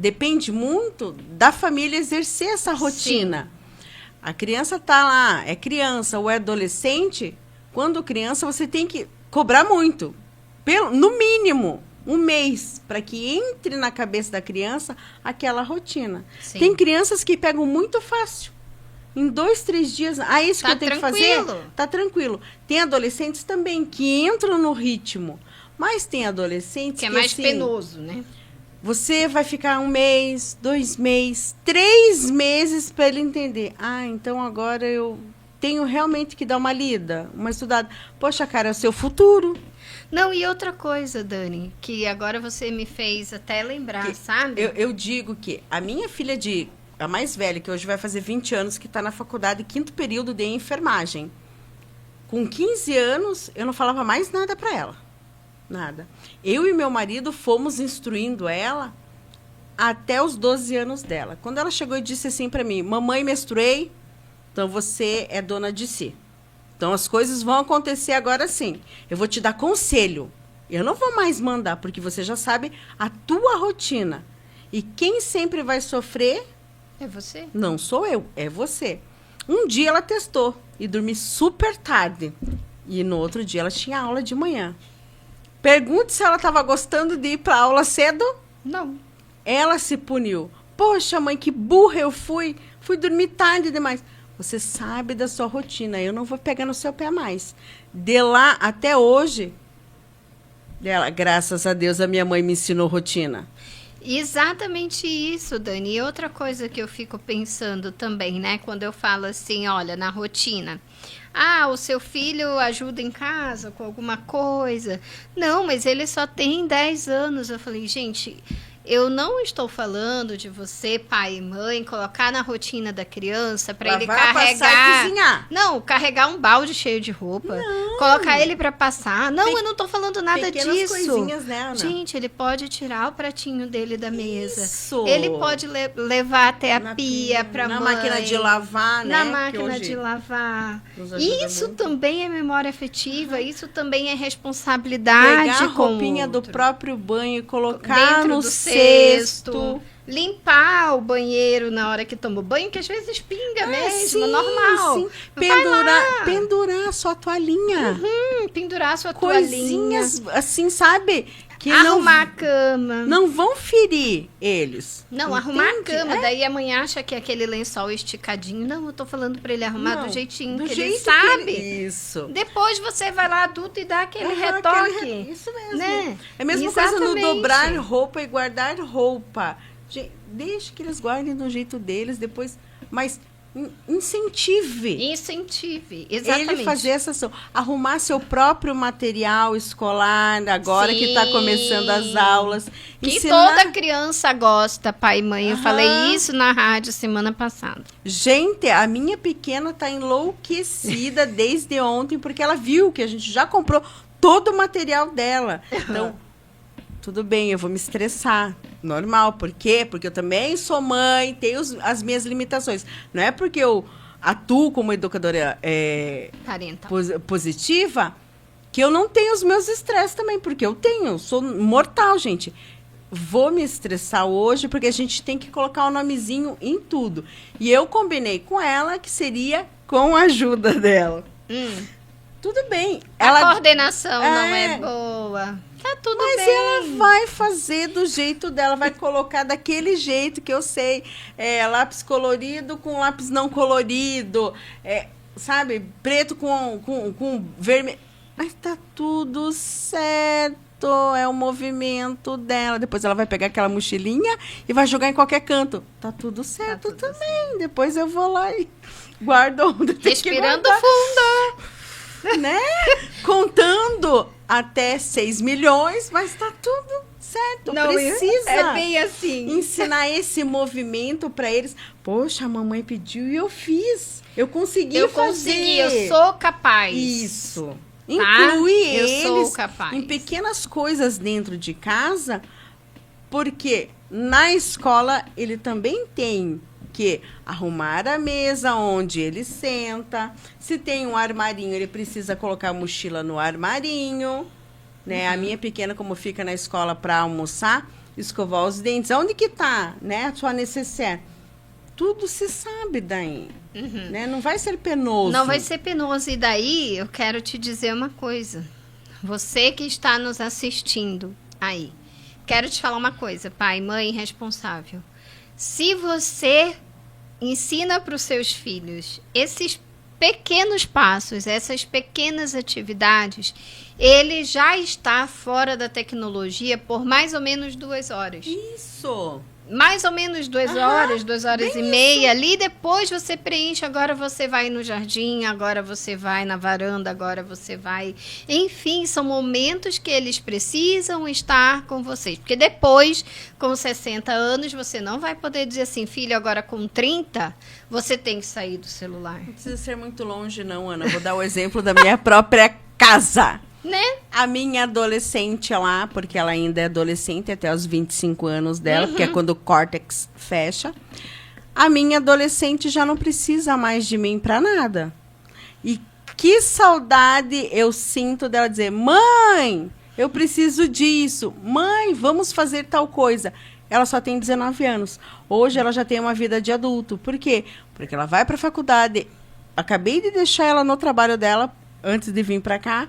Depende muito da família exercer essa rotina. Sim. A criança está lá, é criança ou é adolescente. Quando criança, você tem que cobrar muito. No mínimo, 1 mês, para que entre na cabeça da criança aquela rotina. Sim. Tem crianças que pegam muito fácil. Em 2, 3 dias, isso que eu tenho que fazer? Tá tranquilo. Tem adolescentes também que entram no ritmo. Mas tem adolescentes que é mais penoso, né? Você vai ficar 1 mês, 2 meses, 3 meses para ele entender. Então agora eu tenho realmente que dar uma lida, uma estudada. Poxa, cara, é o seu futuro. Não, e outra coisa, Dani, que agora você me fez até lembrar, sabe? Eu digo que a minha filha a mais velha, que hoje vai fazer 20 anos, que está na faculdade, 5º período de enfermagem. Com 15 anos, eu não falava mais nada para ela. Nada. Eu e meu marido fomos instruindo ela até os 12 anos dela. Quando ela chegou e disse assim para mim, mamãe, menstruei, então você é dona de si. Então as coisas vão acontecer agora sim. Eu vou te dar conselho. Eu não vou mais mandar, porque você já sabe a tua rotina. E quem sempre vai sofrer... É você. Não sou eu, é você. Um dia ela testou e dormi super tarde. E no outro dia ela tinha aula de manhã. Pergunte se ela estava gostando de ir para a aula cedo. Não. Ela se puniu. Poxa, mãe, que burra eu fui. Fui dormir tarde demais. Você sabe da sua rotina. Eu não vou pegar no seu pé mais. De lá até hoje, graças a Deus, a minha mãe me ensinou rotina. Exatamente isso, Dani. E outra coisa que eu fico pensando também, né? Quando eu falo assim, olha, na rotina... o seu filho ajuda em casa com alguma coisa. Não, mas ele só tem 10 anos. Eu falei, gente, eu não estou falando de você, pai e mãe, colocar na rotina da criança para ele Lavar, passar e carregar. cozinhar. Não, carregar um balde cheio de roupa. Colocar ele para passar. Não, eu não tô falando nada Pequenas disso. coisinhas, né, Ana? Gente, ele pode tirar o pratinho dele da mesa. Isso. Ele pode levar até a pia para na mãe. máquina de lavar, né? Na que máquina hoje de lavar. nos ajuda Isso muito. também é memória afetiva, isso também é responsabilidade Pegar a com o roupinha do outro. próprio banho e colocar Dentro no do cesto. Limpar o banheiro na hora que toma banho, que às vezes pinga mesmo, sim, normal. sim. Vai lá. Pendurar a sua toalhinha. Pendurar a sua Coisinhas toalhinha. assim, sabe? Que Arrumar a cama. não vão ferir eles. Não, arrumar a Entende? cama. É. Daí a mãe acha que é aquele lençol esticadinho. Não, eu tô falando pra ele arrumar Não, do jeitinho do que jeito ele sabe. Isso. Depois você vai lá adulto e dá aquele Aham, retoque. isso mesmo. Né? É a mesma coisa no Exatamente. dobrar roupa e guardar roupa. Gente, deixa que eles guardem do jeito deles depois, mas incentive. Incentive, exatamente. Ele fazer essa ação. Arrumar seu próprio material escolar, agora que está Sim. começando as aulas. Que toda criança gosta, pai e mãe. Eu Aham. falei isso na rádio semana passada. Gente, a minha pequena tá enlouquecida desde ontem, porque ela viu que a gente já comprou todo o material dela. Então, tudo bem, eu vou me estressar. Normal. Por quê? Porque eu também sou mãe, tenho as minhas limitações. Não é porque eu atuo como educadora Parental. positiva que eu não tenho os meus estresses também, porque eu tenho. Eu sou mortal, gente. Vou me estressar hoje porque a gente tem que colocar o nomezinho em tudo. E eu combinei com ela que seria com a ajuda dela. Tudo bem. A coordenação não É. é boa. Tá tudo Mas bem. ela vai fazer do jeito dela, vai colocar daquele jeito que eu sei. Lápis colorido com lápis não colorido. Sabe? Preto com vermelho. Mas tá tudo certo. É o movimento dela. Depois ela vai pegar aquela mochilinha e vai jogar em qualquer canto. Tá tudo certo tudo também. Depois eu vou lá e guardo onde tem que Respirando guardar. fundo. Né? Contando até 6 milhões, mas tá tudo certo. Precisa É bem assim. ensinar esse movimento para eles. Poxa, a mamãe pediu e eu fiz. Eu consegui fazer. Eu sou capaz. Isso. Tá? Inclui Eu eles sou capaz. em pequenas coisas dentro de casa, porque na escola ele também tem que arrumar a mesa onde ele senta. Se tem um armarinho, ele precisa colocar a mochila no armarinho. Né? A minha pequena, como fica na escola para almoçar, escovar os dentes. Onde que tá, né, a sua necessaire? Tudo se sabe daí. Né? Não vai ser penoso. Não vai ser penoso. E daí, eu quero te dizer uma coisa. Você que está nos assistindo aí. Quero te falar uma coisa, pai, mãe, responsável. Se você ensina para os seus filhos esses pequenos passos, essas pequenas atividades, ele já está fora da tecnologia por mais ou menos 2 horas. Isso. Mais ou menos 2 horas, 2 horas e meia. Ali depois você preenche. Agora você vai no jardim, agora você vai na varanda, agora você vai. Enfim, são momentos que eles precisam estar com vocês. Porque depois, com 60 anos, você não vai poder dizer assim, filho, agora com 30, você tem que sair do celular. Não precisa ser muito longe, não, Ana. Vou dar o exemplo da minha própria casa. Né? A minha adolescente lá, porque ela ainda é adolescente até os 25 anos dela, porque é quando o córtex fecha. A minha adolescente já não precisa mais de mim para nada. E que saudade eu sinto dela dizer: mãe, eu preciso disso. Mãe, vamos fazer tal coisa. Ela só tem 19 anos. Hoje ela já tem uma vida de adulto. Por quê? Porque ela vai para a faculdade. Acabei de deixar ela no trabalho dela antes de vir para cá.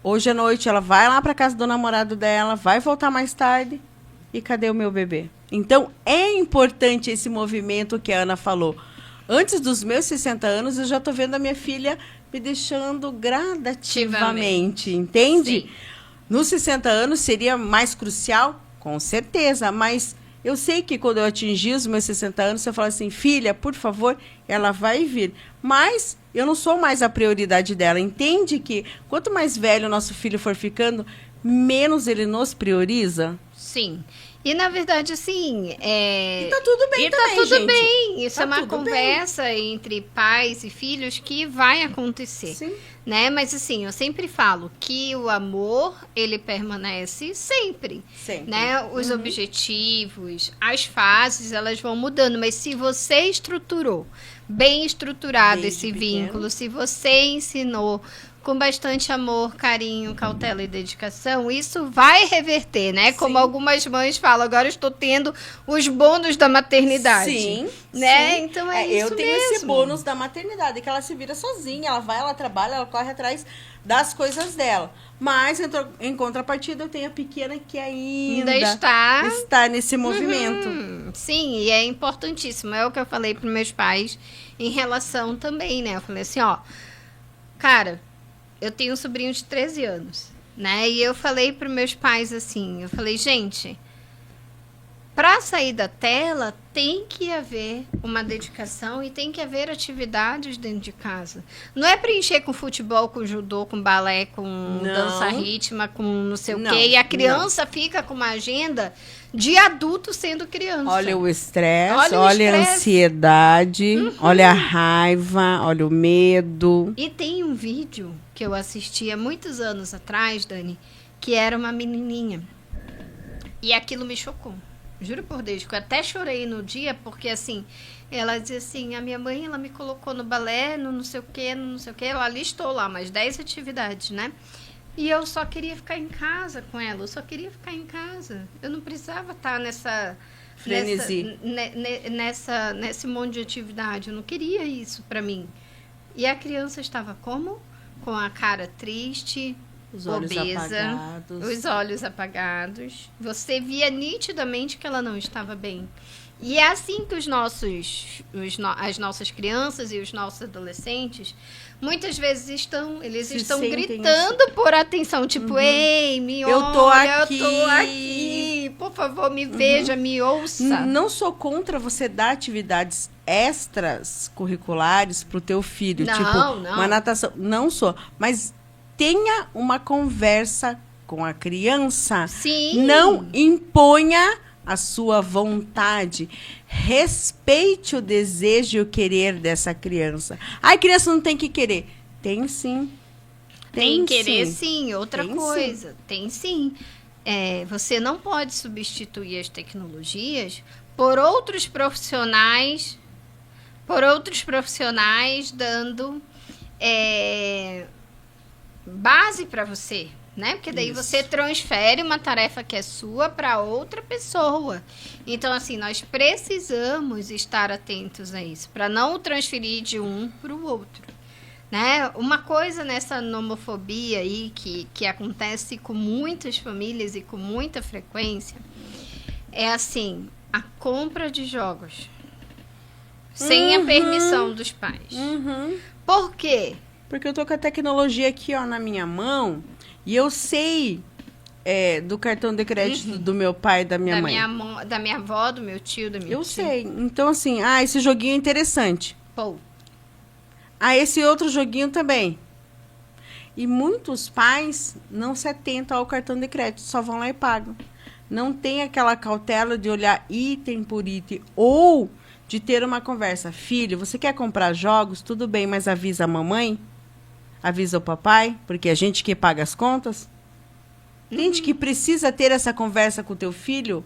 Hoje à noite ela vai lá para casa do namorado dela, vai voltar mais tarde. E cadê o meu bebê? Então, é importante esse movimento que a Ana falou. Antes dos meus 60 anos, eu já estou vendo a minha filha me deixando gradativamente, entende? Sim. Nos 60 anos seria mais crucial? Com certeza, mas eu sei que quando eu atingir os meus 60 anos, se eu falar assim, filha, por favor, ela vai vir. Mas eu não sou mais a prioridade dela. Entende que quanto mais velho o nosso filho for ficando, menos ele nos prioriza? Sim. E, na verdade, assim... E tá tudo bem e também, tá tudo gente. bem. Isso Tá é uma tudo conversa entre pais e filhos que vai acontecer. Sim. Né? Mas, assim, eu sempre falo que o amor, ele permanece sempre. Sempre. Né? Os objetivos, as fases, elas vão mudando. Mas se você estruturou, bem estruturado Desde esse pequeno. vínculo, se você ensinou com bastante amor, carinho, cautela e dedicação, isso vai reverter, né? Como Sim. algumas mães falam, agora eu estou tendo os bônus da maternidade. Sim, Né? sim. Então é isso eu tenho mesmo. esse bônus da maternidade, que ela se vira sozinha, ela vai, ela trabalha, ela corre atrás das coisas dela. Mas, em contrapartida, eu tenho a pequena que ainda está nesse movimento. Sim, e é importantíssimo. É o que eu falei para meus pais em relação também, né? Eu falei assim, ó, cara, eu tenho um sobrinho de 13 anos, né? E eu falei para meus pais assim, eu falei, gente, para sair da tela tem que haver uma dedicação e tem que haver atividades dentro de casa. Não é preencher com futebol, com judô, com balé, com dança rítmica, com não sei o quê. E a criança fica com uma agenda de adulto sendo criança. Olha o estresse, olha a ansiedade, olha a raiva, olha o medo. E tem um vídeo que eu assisti há muitos anos atrás, Dani, que era uma menininha. E aquilo me chocou. Juro por Deus, que eu até chorei no dia, porque assim, ela dizia assim, a minha mãe, ela me colocou no balé, no não sei o quê, no não sei o quê, ela listou lá umas 10 atividades, né? E eu só queria ficar em casa com ela, eu só queria ficar em casa. Eu não precisava estar frenesi. Nesse monte de atividade, eu não queria isso pra mim. E a criança estava como? Com a cara triste, os olhos obesa, apagados. os olhos apagados. Você via nitidamente que ela não estava bem. E é assim que as nossas crianças e os nossos adolescentes muitas vezes eles estão gritando por atenção, tipo, ei, me olha, eu tô aqui, por favor, me veja, me ouça. Não sou contra você dar atividades extras curriculares pro teu filho, não. Uma natação, não sou, mas tenha uma conversa com a criança. Sim. Não imponha a sua vontade. Respeite o desejo e o querer dessa criança. A criança não tem que querer. Tem sim. Tem querer sim. Outra tem coisa. Sim. Tem sim. Você não pode substituir as tecnologias por outros profissionais dando base para você, né? Porque daí você transfere uma tarefa que é sua para outra pessoa. Então, assim, nós precisamos estar atentos a isso, para não transferir de um para o outro, né? Uma coisa nessa nomofobia aí que acontece com muitas famílias e com muita frequência é, assim, a compra de jogos sem a permissão dos pais. Por quê? Porque eu tô com a tecnologia aqui, ó, na minha mão, e eu sei do cartão de crédito do meu pai e da minha mãe. Da minha avó, do meu tio, da minha tia. Eu sei. Então, assim, esse joguinho é interessante. Pô. Esse outro joguinho também. E muitos pais não se atentam ao cartão de crédito, só vão lá e pagam. Não tem aquela cautela de olhar item por item, ou de ter uma conversa. Filho, você quer comprar jogos? Tudo bem, mas avisa a mamãe? Avisa o papai? Porque a gente que paga as contas? Gente que precisa ter essa conversa com o teu filho,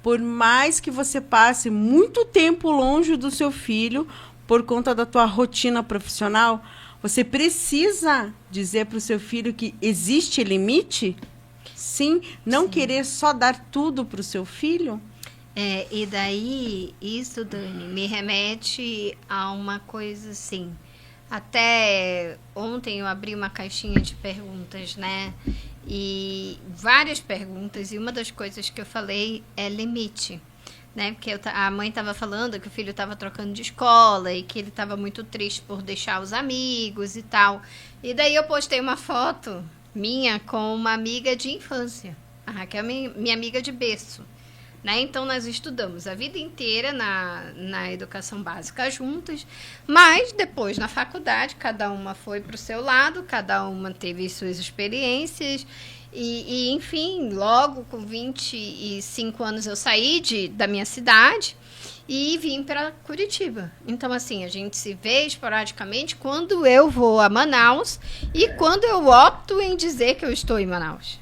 por mais que você passe muito tempo longe do seu filho, por conta da tua rotina profissional, você precisa dizer para o seu filho que existe limite? Sim, não querer só dar tudo para o seu filho? E daí, isso, Dani, me remete a uma coisa assim. Até ontem eu abri uma caixinha de perguntas, né? E várias perguntas, e uma das coisas que eu falei é limite, né? Porque a mãe estava falando que o filho estava trocando de escola e que ele estava muito triste por deixar os amigos e tal. E daí eu postei uma foto minha com uma amiga de infância, a Raquel, minha amiga de berço. Né? Então, nós estudamos a vida inteira na educação básica juntas, mas depois, na faculdade, cada uma foi para o seu lado, cada uma teve suas experiências, enfim, logo com 25 anos eu saí da minha cidade e vim para Curitiba. Então, assim, a gente se vê esporadicamente quando eu vou a Manaus e quando eu opto em dizer que eu estou em Manaus.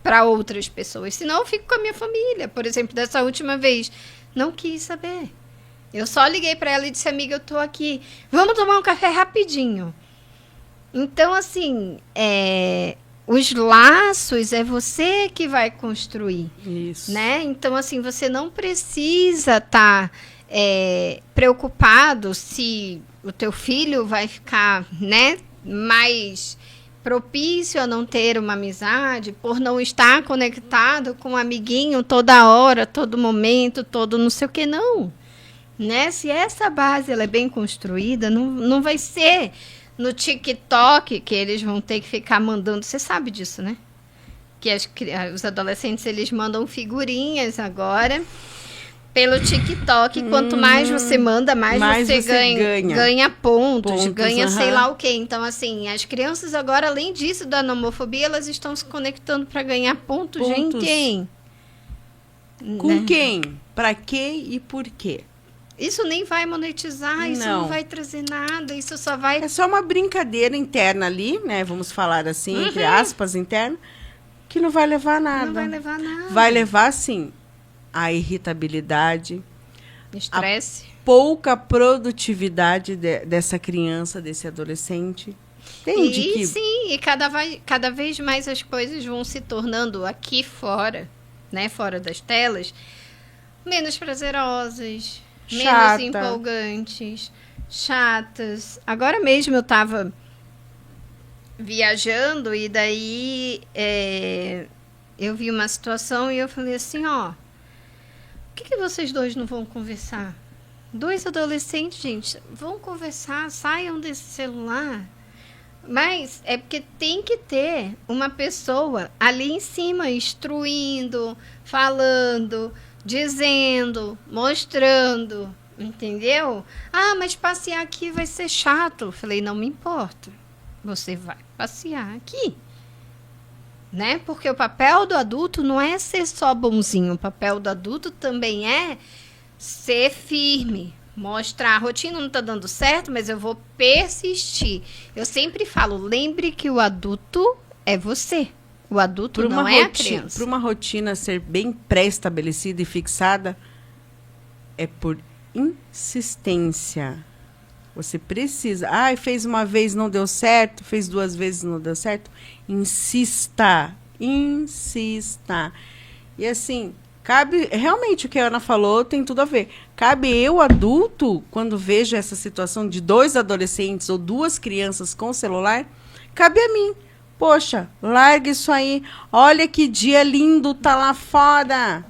Para outras pessoas. Senão eu fico com a minha família. Por exemplo, dessa última vez, não quis saber. Eu só liguei para ela e disse, amiga, eu tô aqui. Vamos tomar um café rapidinho. Então, assim, os laços é você que vai construir. Isso. Né? Então, assim, você não precisa estar preocupado se o teu filho vai ficar, né, mais propício a não ter uma amizade, por não estar conectado com um amiguinho toda hora, todo momento, todo não sei o que, não. Né? Se essa base ela é bem construída, não vai ser no TikTok que eles vão ter que ficar mandando. Você sabe disso, né? Que os adolescentes eles mandam figurinhas agora pelo TikTok. Quanto mais você manda, mais você ganha pontos, ganha sei lá o quê. Então, assim, as crianças agora, além disso, da nomofobia, elas estão se conectando para ganhar pontos. Em quem? Com né? Quem? Para quê e por quê? Isso nem vai monetizar, isso não vai trazer nada, isso só vai... É só uma brincadeira interna ali, né? Vamos falar assim, entre aspas, interna, que não vai levar a nada. Não vai levar nada. Vai levar, sim, a irritabilidade, estresse, a pouca produtividade dessa criança, desse adolescente. Entende? Sim, e cada vez mais as coisas vão se tornando aqui fora, né, fora das telas, menos prazerosas, menos empolgantes, chatas. Agora mesmo eu estava viajando e daí eu vi uma situação e eu falei assim, ó, por que vocês dois não vão conversar? Dois adolescentes, gente, vão conversar, saiam desse celular. Mas é porque tem que ter uma pessoa ali em cima, instruindo, falando, dizendo, mostrando, entendeu? Ah, mas passear aqui vai ser chato. Falei, não me importa, você vai passear aqui. Né? Porque o papel do adulto não é ser só bonzinho, o papel do adulto também é ser firme, mostrar a rotina não está dando certo, mas eu vou persistir. Eu sempre falo, lembre que o adulto é você, o adulto não é a criança. Para uma rotina ser bem pré-estabelecida e fixada, é por insistência. Você precisa. Fez uma vez, não deu certo. Fez 2 vezes, não deu certo. Insista. Insista. E assim, cabe... Realmente, o que a Ana falou tem tudo a ver. Cabe eu, adulto, quando vejo essa situação de 2 adolescentes ou 2 crianças com celular, cabe a mim. Poxa, larga isso aí. Olha que dia lindo tá lá fora.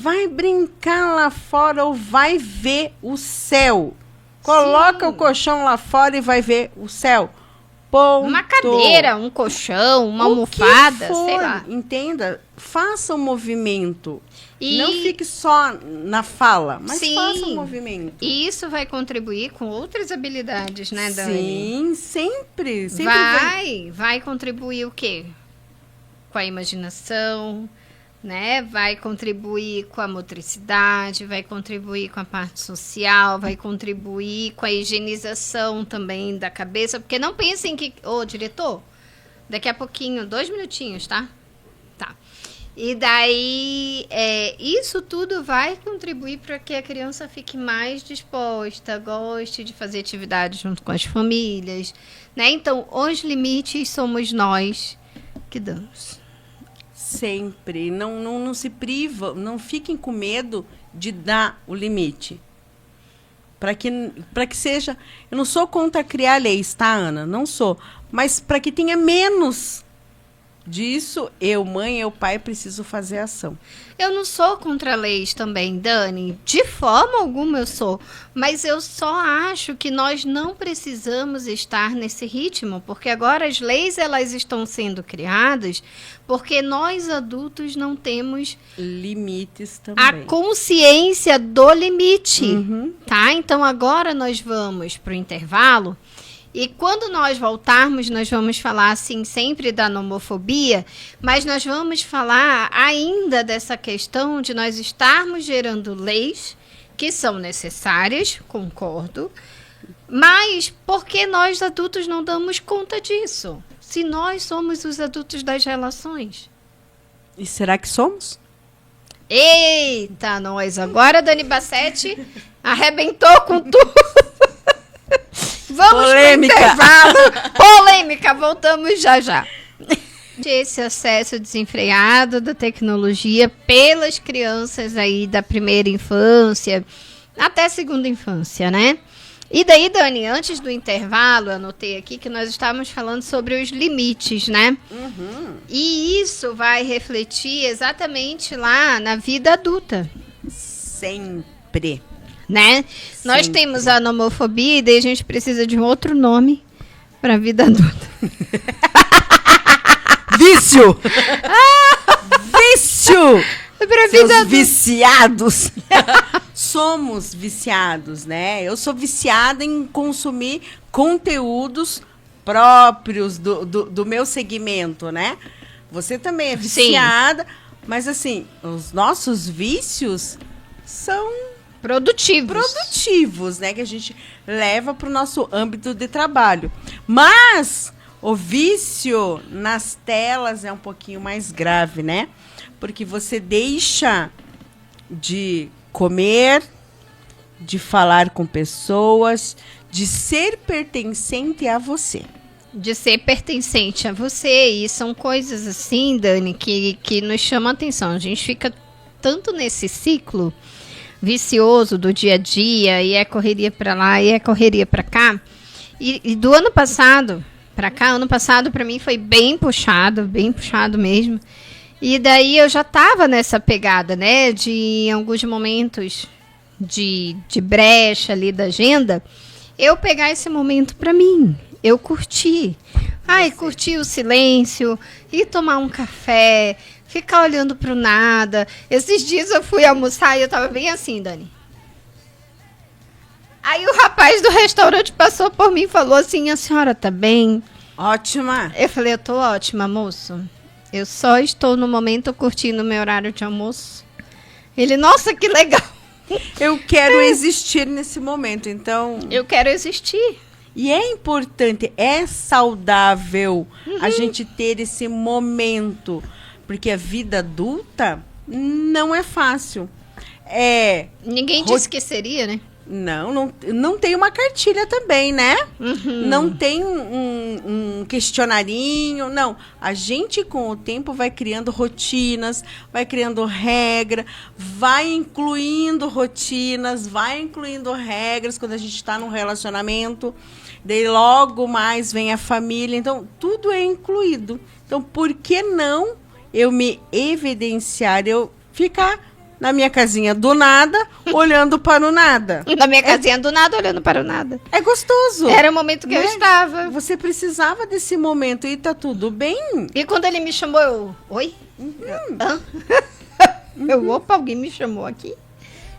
Vai brincar lá fora ou vai ver o céu. Coloca o colchão lá fora e vai ver o céu. Ponto. Uma cadeira, um colchão, uma almofada, sei lá. Entenda, faça um movimento. Não fique só na fala, mas faça um movimento. E isso vai contribuir com outras habilidades, né, Dani? Sim, sempre vai contribuir o quê? Com a imaginação, né? Vai contribuir com a motricidade, vai contribuir com a parte social, vai contribuir com a higienização também da cabeça, porque não pensem que... diretor, daqui a pouquinho, 2 minutinhos, tá? Tá. E daí, isso tudo vai contribuir para que a criança fique mais disposta, goste de fazer atividades junto com as famílias, né? Então, os limites somos nós que damos. Sempre. Não se privam, não fiquem com medo de dar o limite. Para que seja... Eu não sou contra criar leis, tá, Ana? Não sou. Mas para que tenha menos disso, eu, mãe, eu, pai, preciso fazer ação. Eu não sou contra leis também, Dani. De forma alguma eu sou. Mas eu só acho que nós não precisamos estar nesse ritmo. Porque agora as leis elas estão sendo criadas porque nós adultos não temos limites também. A consciência do limite. Uhum. Tá? Então agora nós vamos para o intervalo. E quando nós voltarmos, nós vamos falar, assim, sempre da nomofobia, mas nós vamos falar ainda dessa questão de nós estarmos gerando leis que são necessárias, concordo, mas por que nós adultos não damos conta disso? Se nós somos os adultos das relações. E será que somos? Eita, nós! Agora a Dani Bassetti arrebentou com tudo. Vamos polêmica. Pro intervalo. Polêmica, voltamos já. Esse acesso desenfreado da tecnologia pelas crianças aí da primeira infância até segunda infância, né? E daí, Dani, antes do intervalo, eu anotei aqui que nós estávamos falando sobre os limites, né? Uhum. E isso vai refletir exatamente lá na vida adulta. Sempre. Né? Nós temos a nomofobia e daí a gente precisa de um outro nome para a vida adulta. Vício! Vício! Pra Seus vida viciados. Somos viciados, né? Eu sou viciada em consumir conteúdos próprios do meu segmento, né? Você também é viciada, mas assim, os nossos vícios são produtivos, né? Que a gente leva para o nosso âmbito de trabalho. Mas o vício nas telas é um pouquinho mais grave, né? Porque você deixa de comer, de falar com pessoas, de ser pertencente a você. De ser pertencente a você. E são coisas assim, Dani, que nos chamam a atenção. A gente fica tanto nesse ciclo vicioso do dia a dia, e é correria para lá, e é correria para cá. E do ano passado para cá, ano passado para mim foi bem puxado mesmo. E daí eu já estava nessa pegada, né, de em alguns momentos de brecha ali da agenda, eu pegar esse momento para mim, eu curti. Curti o silêncio, ir tomar um café, ficar olhando pro nada. Esses dias eu fui almoçar e eu tava bem assim, Dani. Aí o rapaz do restaurante passou por mim e falou assim, a senhora tá bem? Ótima. Eu falei, eu tô ótima, moço. Eu só estou no momento curtindo o meu horário de almoço. Ele, nossa, que legal. Eu quero existir nesse momento, então... Eu quero existir. E é importante, é saudável a gente ter esse momento, porque a vida adulta não é fácil. Ninguém disse que seria, né? Não tem uma cartilha também, né? Uhum. Não tem um questionarinho, não. A gente, com o tempo, vai criando rotinas, vai criando regra, vai incluindo rotinas, vai incluindo regras quando a gente está num relacionamento. Daí logo mais vem a família. Então, tudo é incluído. Então, por que não eu me evidenciar, eu ficar na minha casinha do nada, olhando para o nada? Na minha casinha do nada, olhando para o nada. É gostoso. Era o momento que eu estava. Você precisava desse momento e tá tudo bem. E quando ele me chamou, eu... Oi? Opa, alguém me chamou aqui?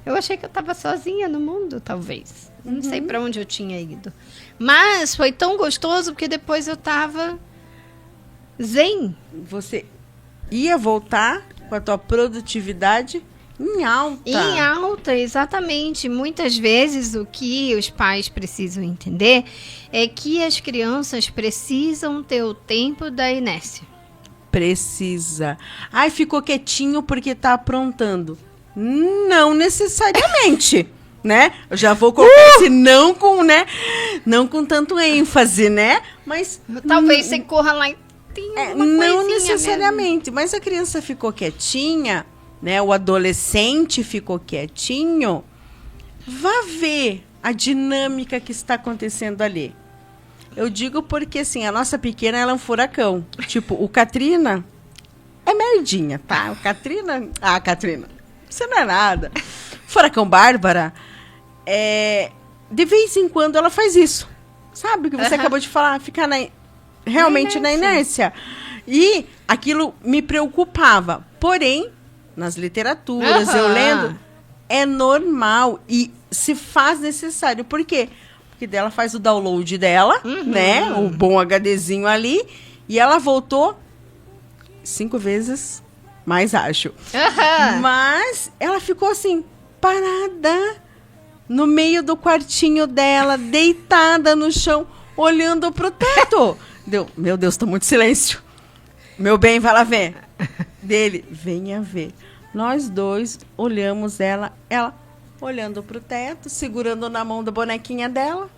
Eu achei que eu estava sozinha no mundo, talvez. Não sei para onde eu tinha ido. Mas foi tão gostoso, porque depois eu estava zen. Você ia voltar com a tua produtividade em alta. Em alta, exatamente. Muitas vezes o que os pais precisam entender é que as crianças precisam ter o tempo da inércia. Precisa. Ai, ficou quietinho porque tá aprontando. Não necessariamente, né? Eu já vou colocar esse não com, né? Não com tanto ênfase, né? Mas talvez você corra lá e tenha uma não necessariamente, mesmo. mas a criança ficou quietinha, né? O adolescente ficou quietinho. Vá ver a dinâmica que está acontecendo ali. Eu digo porque, assim, a nossa pequena, ela é um furacão. Tipo, o Katrina é merdinha, tá? O Katrina... Ah, Katrina, você não é nada. Furacão Bárbara, de vez em quando ela faz isso. Sabe o que você acabou de falar? Ficar realmente na inércia. E aquilo me preocupava. Porém, nas literaturas, eu lendo, é normal e se faz necessário. Por quê? Porque dela faz o download dela, né? O bom HDzinho ali. E ela voltou 5 vezes mais ágil. Mas ela ficou assim, parada, no meio do quartinho dela, deitada no chão, olhando pro teto. Meu Deus, tá muito silêncio. Meu bem, vai lá ver. Dele, venha ver. Nós dois olhamos ela olhando pro teto, segurando na mão da bonequinha dela.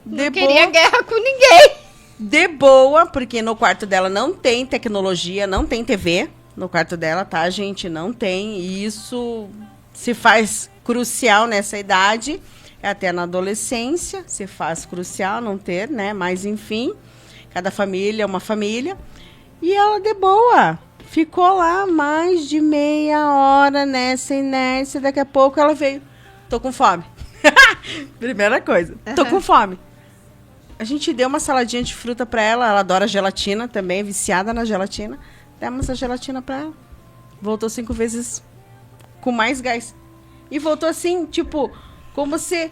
Não queria guerra com ninguém. De boa, porque no quarto dela não tem tecnologia, não tem TV. No quarto dela, tá, gente? Não tem. E isso se faz crucial nessa idade. Até na adolescência se faz crucial não ter, né? Mas, enfim, cada família é uma família. E ela, de boa, ficou lá mais de meia hora nessa inércia. Daqui a pouco ela veio. Tô com fome. Primeira coisa. Tô com fome. A gente deu uma saladinha de fruta pra ela. Ela adora gelatina também, é viciada na gelatina. Demos a gelatina pra ela. Voltou 5 vezes com mais gás. E voltou assim, tipo, como se...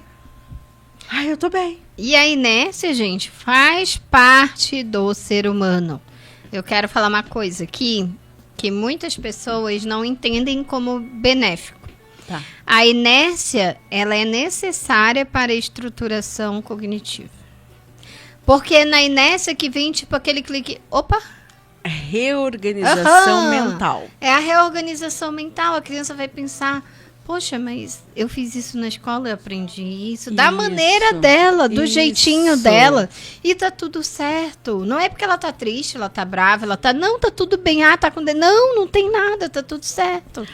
Ai, eu tô bem. E a inércia, gente, faz parte do ser humano. Eu quero falar uma coisa aqui, que muitas pessoas não entendem como benéfico. Tá. A inércia, ela é necessária para a estruturação cognitiva. Porque na inércia que vem, tipo, aquele clique... Opa! Reorganização mental. É a reorganização mental. A criança vai pensar... Poxa, mas eu fiz isso na escola, eu aprendi isso da maneira dela, do jeitinho dela. E tá tudo certo. Não é porque ela tá triste, ela tá brava, ela tá... Não, tá tudo bem. Ah, tá com... Não, não tem nada, tá tudo certo.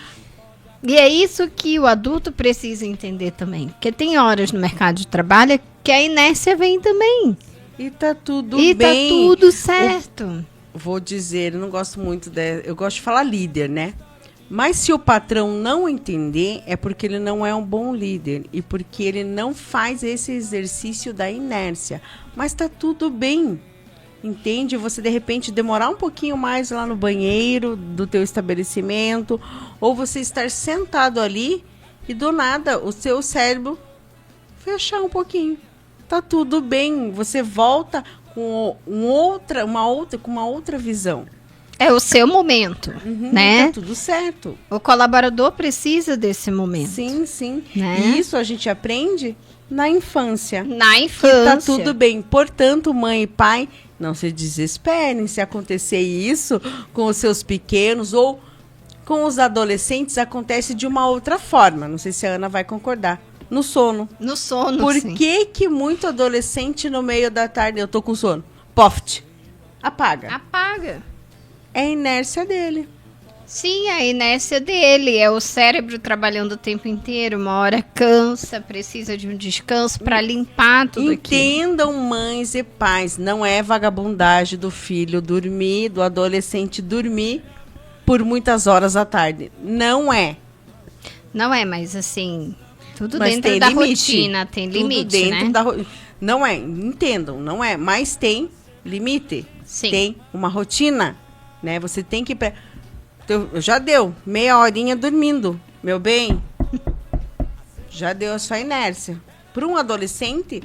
E é isso que o adulto precisa entender também. Porque tem horas no mercado de trabalho que a inércia vem também. E tá tudo bem. E tá tudo certo. Vou dizer, eu não gosto muito eu gosto de falar líder, né? Mas se o patrão não entender, é porque ele não é um bom líder e porque ele não faz esse exercício da inércia. Mas tá tudo bem, entende? Você, de repente, demorar um pouquinho mais lá no banheiro do teu estabelecimento, ou você estar sentado ali e, do nada, o seu cérebro fechar um pouquinho. Tá tudo bem, você volta com uma outra visão. É o seu momento, né? Tá tudo certo. O colaborador precisa desse momento. Sim, sim. Né? E isso a gente aprende na infância. Na infância. Tá tudo bem. Portanto, mãe e pai, não se desesperem se acontecer isso com os seus pequenos ou com os adolescentes, acontece de uma outra forma. Não sei se a Ana vai concordar. No sono. No sono, Por sim. que muito adolescente no meio da tarde, eu tô com sono? Poft. Apaga. Apaga. É a inércia dele. Sim, a inércia dele. É o cérebro trabalhando o tempo inteiro. Uma hora cansa, precisa de um descanso para limpar tudo aquilo. Entendam, mães e pais, não é vagabundagem do filho dormir, do adolescente dormir por muitas horas à tarde. Não é. Não é, mas assim, tudo Mas dentro tem da limite. rotina. Tem Tudo limite, dentro né? da Não é, entendam, não é. Mas tem limite. Sim. Tem uma rotina, né? Você tem que... Já deu meia horinha dormindo, meu bem. Já deu a sua inércia. Para um adolescente,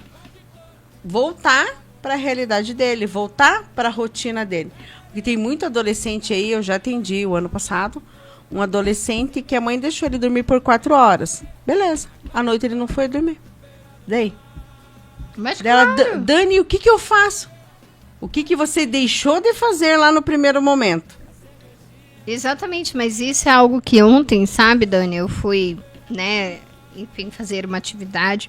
voltar para a realidade dele, voltar para a rotina dele. Porque tem muito adolescente aí, eu já atendi o ano passado, um adolescente que a mãe deixou ele dormir por 4 horas. Beleza. À noite ele não foi dormir. Daí? Mas Dela, claro. Dani, o que eu faço? O que você deixou de fazer lá no primeiro momento? Exatamente, mas isso é algo que ontem, sabe, Dani? Eu fui, né, enfim, fazer uma atividade.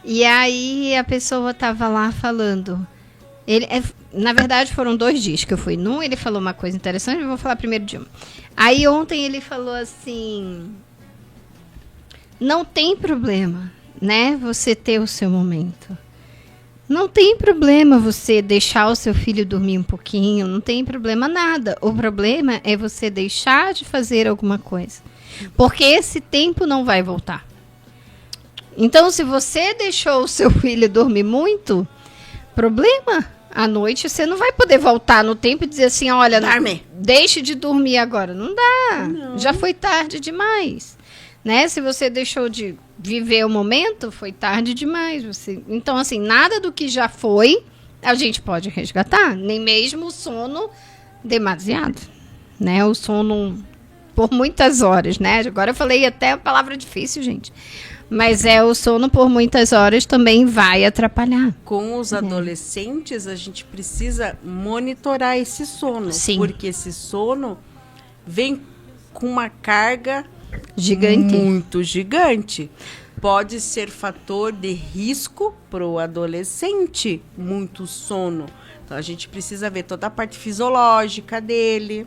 E aí a pessoa tava lá falando. Na verdade, foram 2 dias que eu fui. Num, ele falou uma coisa interessante, eu vou falar primeiro de uma. Aí ontem ele falou assim: não tem problema, né, você ter o seu momento. Não tem problema você deixar o seu filho dormir um pouquinho, não tem problema nada. O problema é você deixar de fazer alguma coisa. Porque esse tempo não vai voltar. Então, se você deixou o seu filho dormir muito, problema, à noite você não vai poder voltar no tempo e dizer assim, olha, deixe de dormir agora. Não dá, não. Já foi tarde demais. Né? Se você deixou de viver o momento, foi tarde demais. Então, assim, nada do que já foi, a gente pode resgatar. Nem mesmo o sono demasiado. Né? O sono por muitas horas, né? Agora eu falei até a palavra difícil, gente. Mas o sono por muitas horas também vai atrapalhar. Com os adolescentes, a gente precisa monitorar esse sono. Sim. Porque esse sono vem com uma carga gigante. Muito gigante. Pode ser fator de risco para o adolescente, muito sono. Então, a gente precisa ver toda a parte fisiológica dele,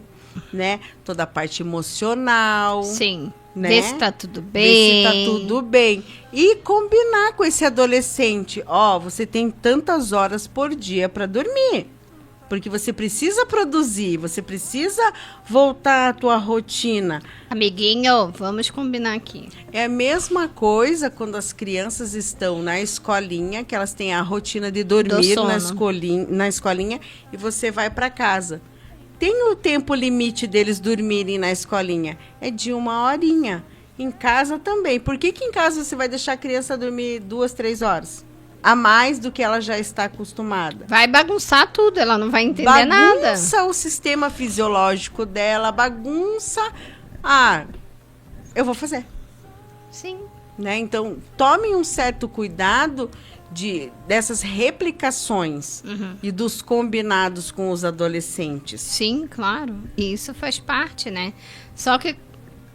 né? Toda a parte emocional. Sim. Né? Ver se tá tudo bem. Ver se tá tudo bem. E combinar com esse adolescente. Você tem tantas horas por dia para dormir. Porque você precisa produzir, você precisa voltar à tua rotina. Amiguinho, vamos combinar aqui. É a mesma coisa quando as crianças estão na escolinha, que elas têm a rotina de dormir na escolinha e você vai para casa. Tem o tempo limite deles dormirem na escolinha. É de 1 horinha. Em casa também. Por que em casa você vai deixar a criança dormir 2, 3 horas? A mais do que ela já está acostumada. Vai bagunçar tudo, ela não vai entender nada. Bagunça o sistema fisiológico dela, bagunça. Eu vou fazer. Sim. Né? Então, tomem um certo cuidado dessas replicações e dos combinados com os adolescentes. Sim, claro. E isso faz parte, né? Só que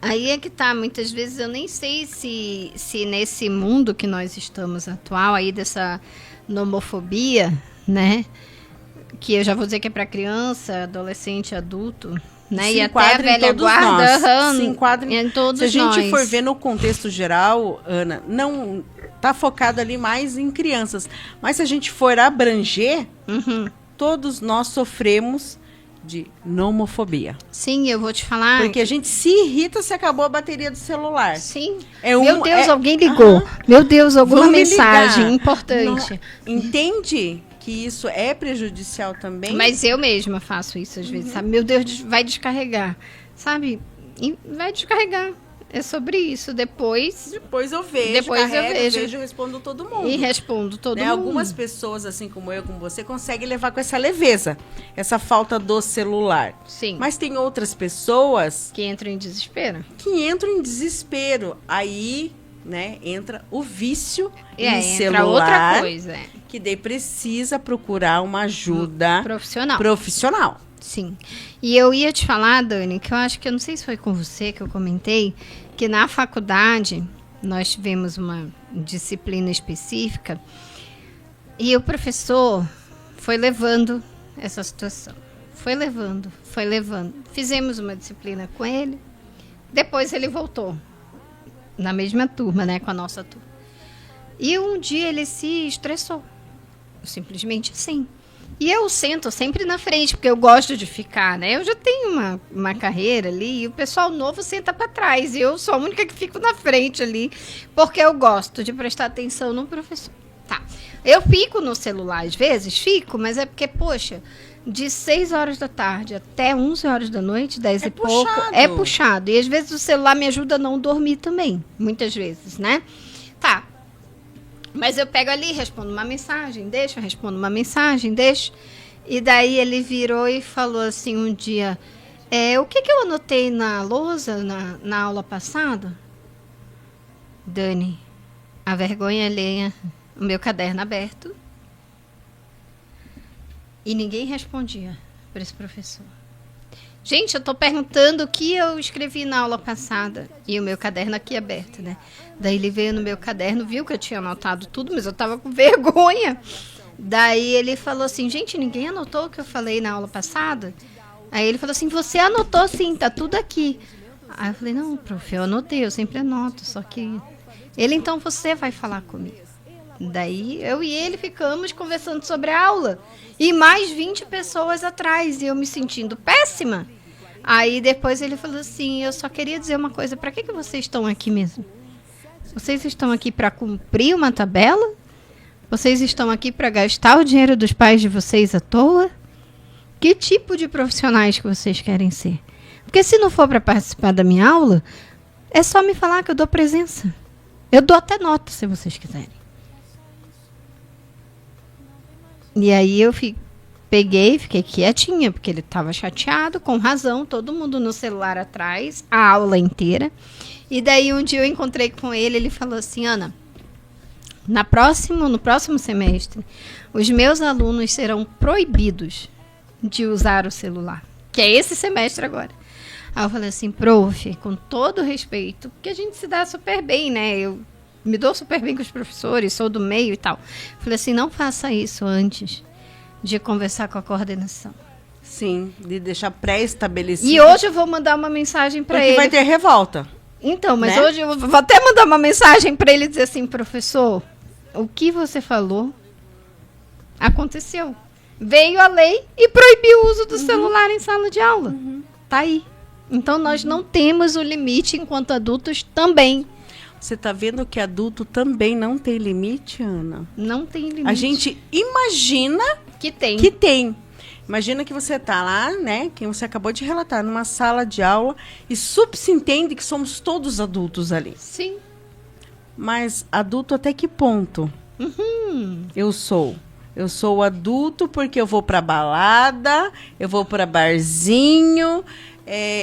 aí é que tá, muitas vezes eu nem sei se nesse mundo que nós estamos atual, aí dessa nomofobia, né? Que eu já vou dizer que é para criança, adolescente, adulto, né? E até a velha guarda se enquadra em todos nós. Se a gente for ver no contexto geral, Ana, não tá focado ali mais em crianças. Mas se a gente for abranger, todos nós sofremos de nomofobia. Sim, eu vou te falar. Porque a gente se irrita se acabou a bateria do celular. Sim. Meu Deus, alguém ligou. Meu Deus, alguma mensagem importante. Entende que isso é prejudicial também? Mas eu mesma faço isso às vezes, sabe? Meu Deus, vai descarregar. Sabe? E vai descarregar. É sobre isso. Depois eu vejo. Depois eu vejo e respondo todo mundo. E respondo todo mundo. Algumas pessoas, assim como eu, como você, conseguem levar com essa leveza, essa falta do celular. Sim. Mas tem outras pessoas que entram em desespero. Aí, né, entra o vício em entra celular. Outra coisa. Que daí precisa procurar uma ajuda profissional. Sim. E eu ia te falar, Dani, que eu acho que, eu não sei se foi com você que eu comentei, que na faculdade nós tivemos uma disciplina específica e o professor foi levando essa situação. Foi levando. Fizemos uma disciplina com ele, depois ele voltou na mesma turma, né, com a nossa turma. E um dia ele se estressou, simplesmente assim. E eu sento sempre na frente, porque eu gosto de ficar, né? Eu já tenho uma carreira ali, e o pessoal novo senta para trás. E eu sou a única que fico na frente ali, porque eu gosto de prestar atenção no professor. Tá. Eu fico no celular às vezes, mas é porque, poxa, de 6 horas da tarde até 11 horas da noite, 10 e pouco, é puxado. E às vezes o celular me ajuda a não dormir também, muitas vezes, né? Tá. Mas eu pego ali, respondo uma mensagem, respondo uma mensagem, E daí ele virou e falou assim um dia, o que eu anotei na lousa, na aula passada? Dani, a vergonha alheia, o meu caderno aberto. E ninguém respondia para esse professor. Gente, eu estou perguntando o que eu escrevi na aula passada. E o meu caderno aqui aberto, né? Daí ele veio no meu caderno, viu que eu tinha anotado tudo, mas eu estava com vergonha. Daí ele falou assim, gente, ninguém anotou o que eu falei na aula passada? Aí ele falou assim, você anotou sim, tá tudo aqui. Aí eu falei, não, prof, eu anotei, eu sempre anoto, só que... Ele, então, você vai falar comigo. Daí eu e ele ficamos conversando sobre a aula. E mais 20 pessoas atrás, e eu me sentindo péssima. Aí depois ele falou assim, eu só queria dizer uma coisa, para que vocês estão aqui mesmo? Vocês estão aqui para cumprir uma tabela? Vocês estão aqui para gastar o dinheiro dos pais de vocês à toa? Que tipo de profissionais que vocês querem ser? Porque se não for para participar da minha aula, é só me falar que eu dou presença. Eu dou até nota, se vocês quiserem. E aí eu peguei, fiquei quietinha, porque ele estava chateado, com razão, todo mundo no celular atrás, a aula inteira. E daí um dia eu encontrei com ele, ele falou assim, Ana, no próximo semestre, os meus alunos serão proibidos de usar o celular, que é esse semestre agora. Aí eu falei assim, prof, com todo respeito, porque a gente se dá super bem, né? Eu me dou super bem com os professores, sou do meio e tal. Falei assim, não faça isso antes de conversar com a coordenação. Sim, de deixar pré-estabelecido. E hoje eu vou mandar uma mensagem para ele. Porque vai ter revolta. Então, mas né? hoje eu vou até mandar uma mensagem para ele dizer assim, professor, o que você falou aconteceu. Veio a lei e proibiu o uso do celular em sala de aula. Tá aí. Então, nós não temos o limite enquanto adultos também. Você está vendo que adulto também não tem limite, Ana? Não tem limite. A gente imagina que tem. Que tem. Imagina que você está lá, né? Quem você acabou de relatar, numa sala de aula e subentende que somos todos adultos ali. Sim. Mas adulto até que ponto? Eu sou? Eu sou adulto porque eu vou para balada, eu vou para barzinho,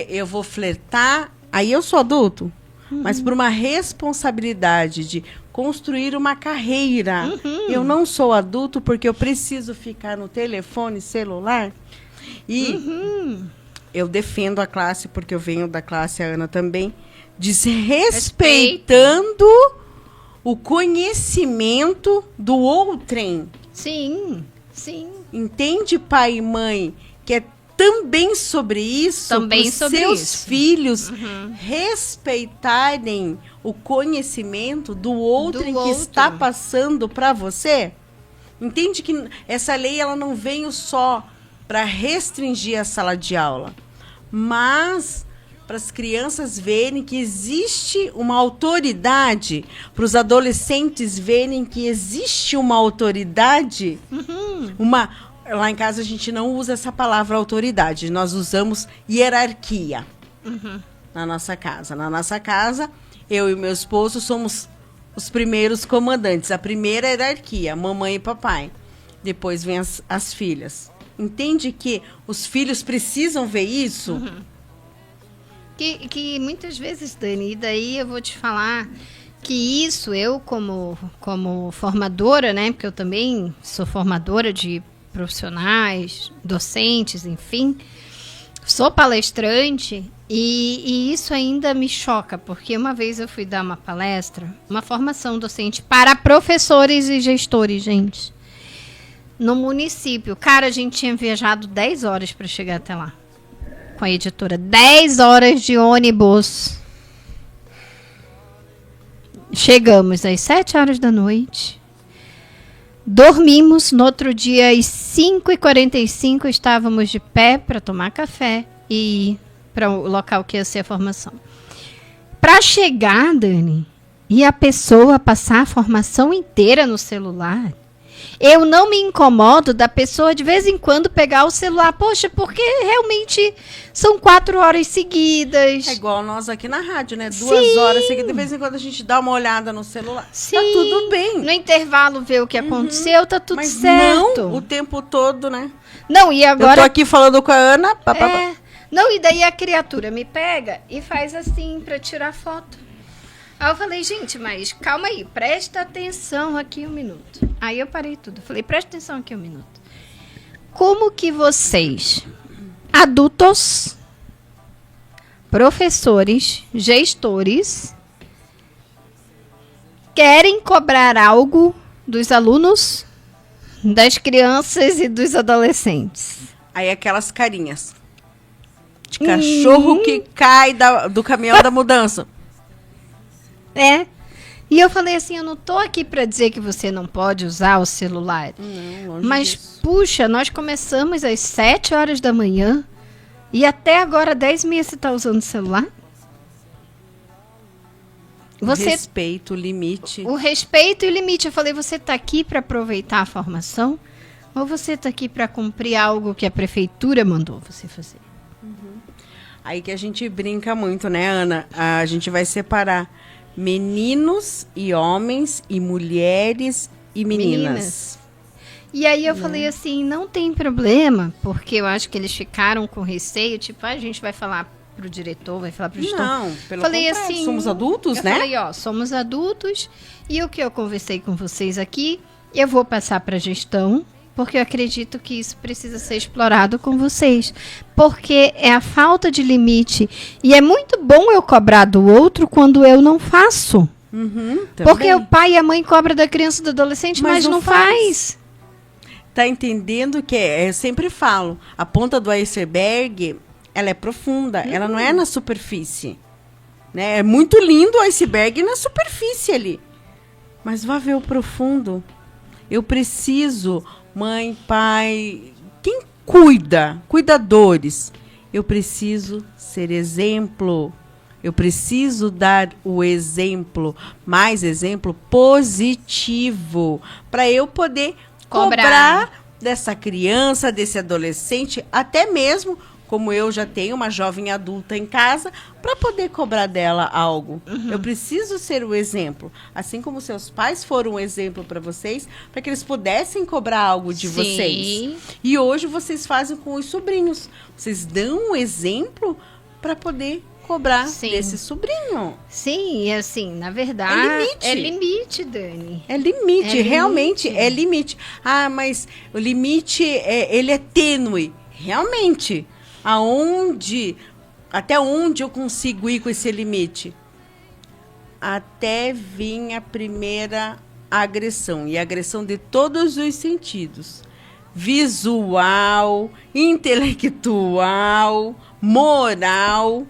eu vou flertar. Aí eu sou adulto. Mas por uma responsabilidade de construir uma carreira. Eu não sou adulto porque eu preciso ficar no telefone celular. E eu defendo a classe, porque eu venho da classe, a Ana também, desrespeitando o conhecimento do outrem. Sim, sim. Entende, pai e mãe, que é também sobre isso, também para sobre seus isso. filhos respeitarem o conhecimento do outro que está passando para você? Entende que essa lei ela não veio só para restringir a sala de aula, mas para as crianças verem que existe uma autoridade, para os adolescentes verem que existe uma autoridade, Lá em casa a gente não usa essa palavra autoridade, nós usamos hierarquia na nossa casa. Na nossa casa, eu e meu esposo somos os primeiros comandantes, a primeira hierarquia, mamãe e papai. Depois vem as filhas. Entende que os filhos precisam ver isso? Que muitas vezes, Dani, e daí eu vou te falar que isso, eu como formadora, né, porque eu também sou formadora de profissionais, docentes, enfim, sou palestrante e isso ainda me choca, porque uma vez eu fui dar uma palestra, uma formação docente para professores e gestores, gente, no município. Cara, a gente tinha viajado 10 horas para chegar até lá, com a editora, 10 horas de ônibus. Chegamos às 7 horas da noite. Dormimos, no outro dia, às 5h45, estávamos de pé para tomar café e ir para o local que ia ser a formação. Para chegar, Dani, e a pessoa passar a formação inteira no celular, eu não me incomodo da pessoa de vez em quando pegar o celular. Poxa, porque realmente são 4 horas seguidas. É igual nós aqui na rádio, né? 2 horas seguidas. De vez em quando a gente dá uma olhada no celular. Sim. Tá tudo bem. No intervalo ver o que aconteceu, tá tudo Mas certo. não o tempo todo, né? Não, e agora... Eu tô aqui falando com a Ana. Não, e daí a criatura me pega e faz assim pra tirar foto. Aí eu falei, gente, mas calma aí, presta atenção aqui um minuto. Aí eu parei tudo. Falei, presta atenção aqui um minuto. Como que vocês, adultos, professores, gestores, querem cobrar algo dos alunos, das crianças e dos adolescentes? Aí aquelas carinhas de cachorro que cai do caminhão da mudança. E eu falei assim, eu não tô aqui para dizer que você não pode usar o celular. Não, longe Mas, disso. puxa, nós começamos às 7 horas da manhã e até agora 10h30 você tá usando o celular? Respeito, limite. O respeito e o limite. Eu falei, você tá aqui para aproveitar a formação ou você tá aqui para cumprir algo que a prefeitura mandou você fazer? Aí que a gente brinca muito, né, Ana? A gente vai separar meninos e homens e mulheres e meninas. E aí eu falei assim, não tem problema, porque eu acho que eles ficaram com receio, tipo, a gente vai falar pro diretor, vai falar pro gestor. Não, pelo falei contrário, assim, somos adultos, eu né? falei, ó, somos adultos e o que eu conversei com vocês aqui, eu vou passar para a gestão, porque eu acredito que isso precisa ser explorado com vocês, porque é a falta de limite e é muito bom eu cobrar do outro quando eu não faço. Porque Também. o pai e a mãe cobram da criança e do adolescente, mas não faz. Tá entendendo que eu sempre falo, a ponta do iceberg, ela é profunda, ela não é na superfície. Né? É muito lindo o iceberg na superfície ali. Mas vá ver o profundo. Eu preciso, mãe, pai, quem cuida, cuidadores, eu preciso ser exemplo. Eu preciso dar o exemplo, mais exemplo positivo, para eu poder cobrar dessa criança, desse adolescente, até mesmo, como eu já tenho uma jovem adulta em casa, para poder cobrar dela algo. Eu preciso ser o exemplo. Assim como seus pais foram um exemplo para vocês, para que eles pudessem cobrar algo de vocês. E hoje vocês fazem com os sobrinhos. Vocês dão um exemplo para poder cobrar desse sobrinho. Sim, e assim, na verdade... É limite. É limite, Dani. É limite, realmente é limite. Ah, mas o limite, ele é tênue. Realmente. Até onde eu consigo ir com esse limite? Até vir a primeira agressão. E agressão de todos os sentidos. Visual, intelectual, moral.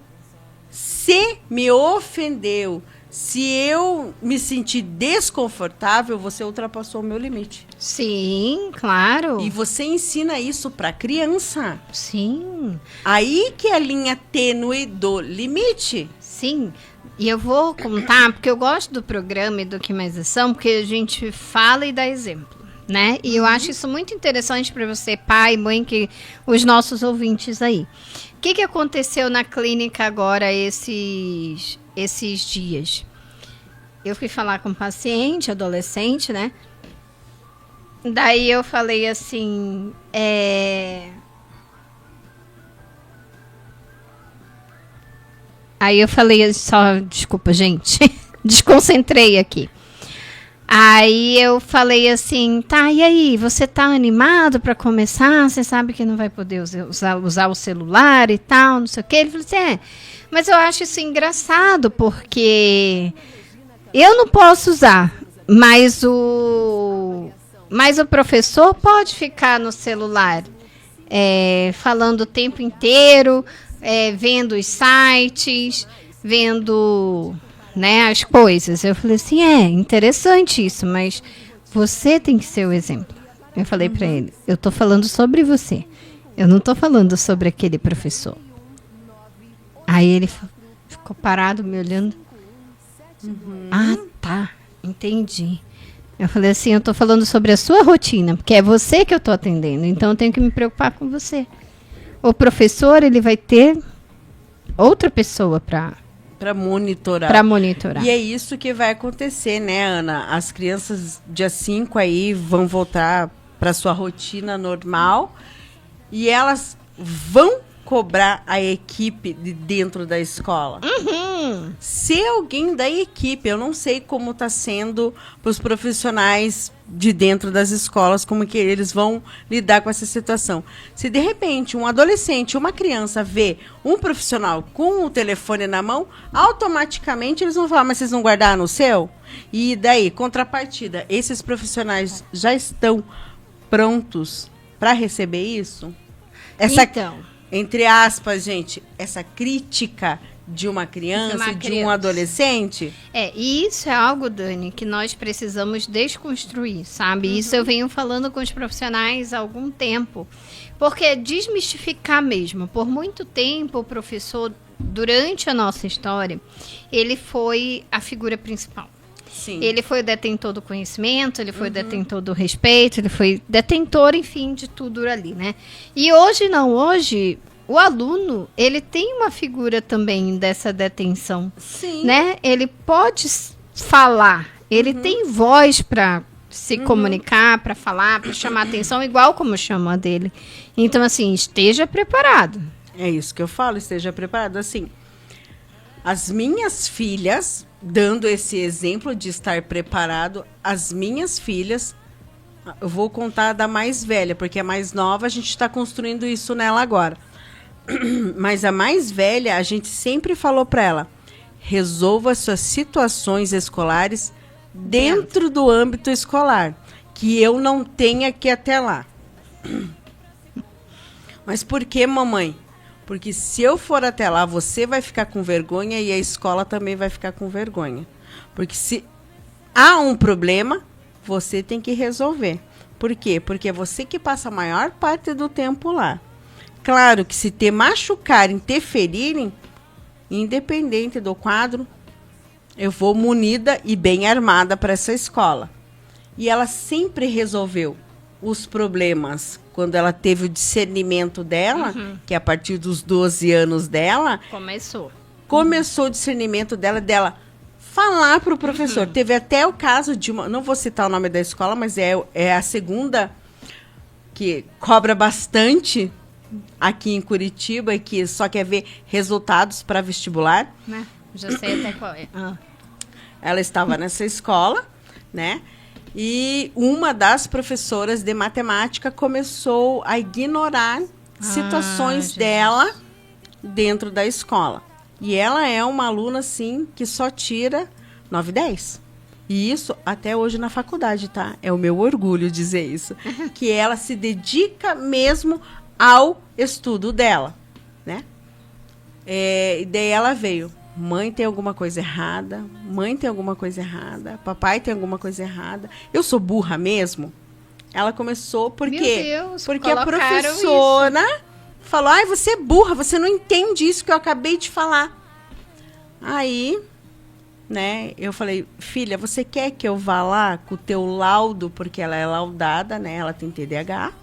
Se me ofendeu, se eu me sentir desconfortável, você ultrapassou o meu limite. Sim, claro. E você ensina isso para criança. Sim. Aí que é a linha tênue do limite. Sim. E eu vou contar, porque eu gosto do programa Eduquimaização, porque a gente fala e dá exemplo, né? E eu acho isso muito interessante para você, pai, mãe, que os nossos ouvintes aí. O que aconteceu na clínica agora esses dias? Eu fui falar com um paciente, adolescente, né? Daí eu falei assim, Aí eu falei só, desculpa, gente, desconcentrei aqui. Aí eu falei assim, tá, e aí, você tá animado para começar? Você sabe que não vai poder usar o celular e tal, não sei o quê. Ele falou assim, mas eu acho isso engraçado, porque eu não posso usar, mas o professor pode ficar no celular, falando o tempo inteiro, vendo os sites, vendo... né, as coisas. Eu falei assim, interessante isso, mas você tem que ser o exemplo. Eu falei para ele, eu tô falando sobre você. Eu não tô falando sobre aquele professor. Aí ele ficou parado me olhando. Ah, tá, entendi. Eu falei assim, eu tô falando sobre a sua rotina, porque é você que eu tô atendendo, então eu tenho que me preocupar com você. O professor, ele vai ter outra pessoa para monitorar. E é isso que vai acontecer, né, Ana? As crianças, dia 5 aí, vão voltar para sua rotina normal e elas vão cobrar a equipe de dentro da escola. Se alguém da equipe, eu não sei como está sendo para os profissionais de dentro das escolas, como que eles vão lidar com essa situação. Se de repente um adolescente, uma criança vê um profissional com o telefone na mão, automaticamente eles vão falar, mas vocês não guardaram o seu? E daí, contrapartida, esses profissionais já estão prontos para receber isso? Então, entre aspas, gente, essa crítica de uma criança, de um adolescente? E isso é algo, Dani, que nós precisamos desconstruir, sabe? Isso eu venho falando com os profissionais há algum tempo. Porque é desmistificar mesmo. Por muito tempo, o professor, durante a nossa história, ele foi a figura principal. Sim. Ele foi o detentor do conhecimento, ele foi o detentor do respeito, ele foi detentor, enfim, de tudo ali, né? E hoje não, hoje o aluno, ele tem uma figura também dessa detenção, Sim. né? Ele pode falar, ele tem voz para se comunicar, para falar, para chamar atenção, igual como chama a dele. Então, assim, esteja preparado. É isso que eu falo, esteja preparado. Assim, as minhas filhas, dando esse exemplo de estar preparado, as minhas filhas, eu vou contar da mais velha, porque a mais nova a gente está construindo isso nela agora. Mas a mais velha, a gente sempre falou para ela, resolva suas situações escolares dentro do âmbito escolar, que eu não tenha que ir até lá. Mas por que, mamãe? Porque se eu for até lá, você vai ficar com vergonha e a escola também vai ficar com vergonha. Porque se há um problema, você tem que resolver. Por quê? Porque é você que passa a maior parte do tempo lá. Claro que se te machucarem, interferirem, independente do quadro, eu vou munida e bem armada para essa escola. E ela sempre resolveu os problemas quando ela teve o discernimento dela, que a partir dos 12 anos dela... Começou o discernimento dela falar para o professor. Teve até o caso de uma... Não vou citar o nome da escola, mas é a segunda que cobra bastante aqui em Curitiba e que só quer ver resultados para vestibular. Já sei até qual é. Ela estava nessa escola, né? E uma das professoras de matemática começou a ignorar situações dela dentro da escola. E ela é uma aluna, assim, que só tira 9 e 10. E isso até hoje na faculdade, tá? É o meu orgulho dizer isso. Que ela se dedica mesmo ao estudo dela, né? E daí ela veio. Mãe tem alguma coisa errada, mãe tem alguma coisa errada, papai tem alguma coisa errada. Eu sou burra mesmo? Ela começou porque a professora falou, ai, você é burra, você não entende isso que eu acabei de falar. Aí, né, eu falei, filha, você quer que eu vá lá com o teu laudo, porque ela é laudada, né, ela tem TDAH,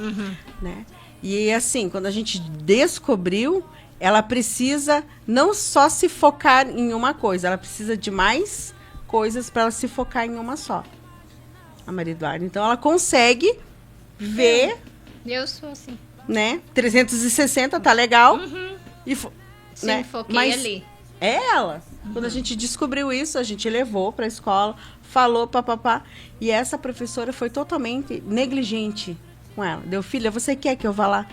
né? E assim, quando a gente descobriu, ela precisa não só se focar em uma coisa, ela precisa de mais coisas para ela se focar em uma só. A Maria Eduarda. Então, ela consegue ver... Eu sou assim. Né? 360, tá legal. E Sim, né? foquei Mas ali. É ela. Quando a gente descobriu isso, a gente levou para a escola, falou, papapá. E essa professora foi totalmente negligente com ela. Deu, filha, você quer que eu vá lá?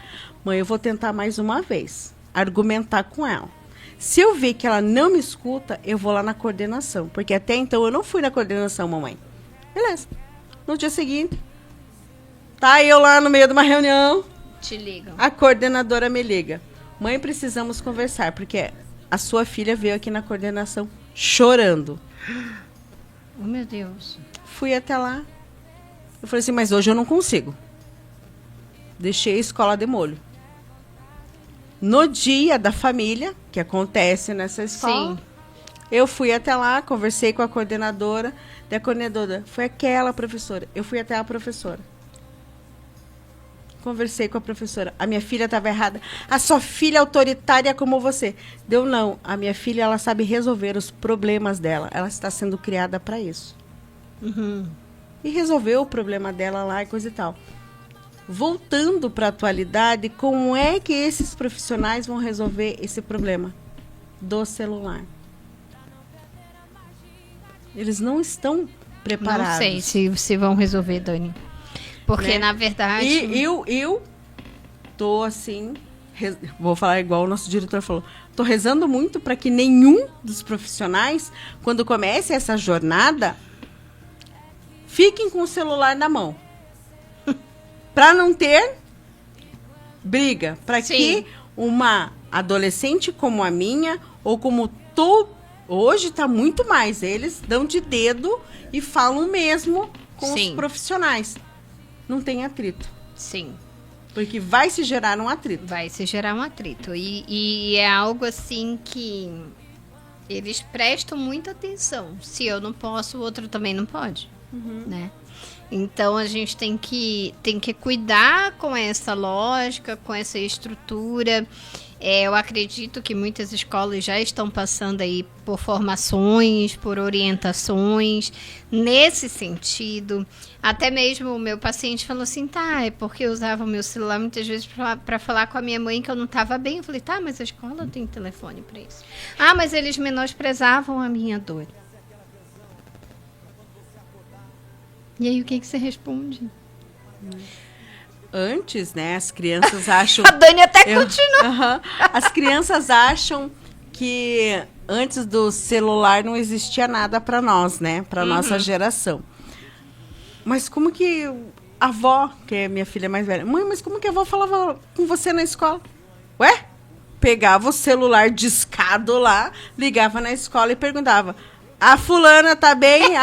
Mãe, eu vou tentar mais uma vez argumentar com ela. Se eu ver que ela não me escuta, eu vou lá na coordenação. Porque até então eu não fui na coordenação, mamãe. Beleza. No dia seguinte, tá eu lá no meio de uma reunião. Te ligam. A coordenadora me liga. Mãe, precisamos conversar, porque a sua filha veio aqui na coordenação chorando. Oh, meu Deus. Fui até lá. Eu falei assim, mas hoje eu não consigo. Deixei a escola de molho. No dia da família, que acontece nessa escola, Sim. Eu fui até lá, conversei com a coordenadora. Da coordenadora, foi aquela professora. Eu fui até a professora. Conversei com a professora. A minha filha estava errada. A sua filha é autoritária como você. Deu não. A minha filha, ela sabe resolver os problemas dela. Ela está sendo criada para isso. E resolveu o problema dela lá e coisa e tal. Voltando para a atualidade, como é que esses profissionais vão resolver esse problema do celular? Eles não estão preparados. Não sei se vão resolver, Dani. Porque, né? na verdade... E eu tô assim... Vou falar igual o nosso diretor falou. Tô rezando muito para que nenhum dos profissionais, quando comece essa jornada, fiquem com o celular na mão. Para não ter briga. Para que uma adolescente como a minha, ou como tu, hoje está muito mais. Eles dão de dedo e falam mesmo com os profissionais. Não tem atrito. Sim. Porque vai se gerar um atrito. Vai se gerar um atrito. E é algo assim que eles prestam muita atenção. Se eu não posso, o outro também não pode. Né? Então a gente tem que cuidar com essa lógica, com essa estrutura. Eu acredito que muitas escolas já estão passando aí por formações, por orientações nesse sentido. Até mesmo o meu paciente falou assim, tá, é porque eu usava o meu celular muitas vezes para falar com a minha mãe que eu não estava bem. Eu falei, tá, mas a escola tem telefone para isso. Ah, mas eles menosprezavam a minha dor. E aí, o que você responde? Antes, né, as crianças acham... A Dani até continua. As crianças acham que antes do celular não existia nada para nós, né? Para nossa geração. Mas como que a avó, que é minha filha mais velha, mãe, mas como que a avó falava com você na escola? Ué? Pegava o celular discado lá, ligava na escola e perguntava, a fulana tá bem?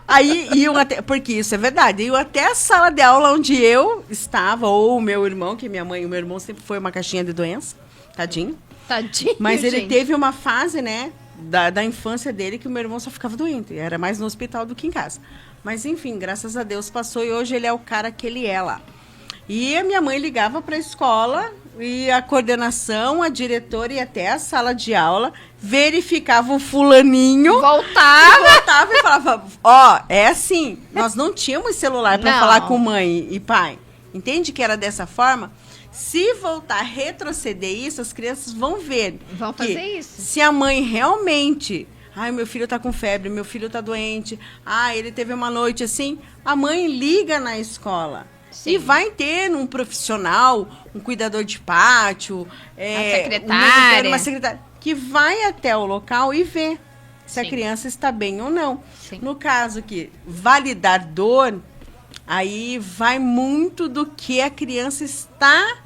Aí iam até, porque isso é verdade, iam até a sala de aula onde eu estava, ou o meu irmão, que minha mãe, o meu irmão sempre foi uma caixinha de doença, tadinho. Mas ele teve uma fase, né, da infância dele que o meu irmão só ficava doente, era mais no hospital do que em casa. Mas enfim, graças a Deus passou e hoje ele é o cara que ele é lá. E a minha mãe ligava para a escola e a coordenação, a diretora e até a sala de aula verificava o fulaninho. Voltava e falava, é assim, nós não tínhamos celular para falar com mãe e pai. Entende que era dessa forma? Se voltar a retroceder isso, as crianças vão ver. Vão fazer isso. Se a mãe realmente... Ai, meu filho tá com febre, meu filho tá doente. Ele teve uma noite assim. A mãe liga na escola. Sim. E vai ter um profissional, um cuidador de pátio, uma secretária, que vai até o local e vê se a criança está bem ou não. Sim. No caso que validar dor, aí vai muito do que a criança está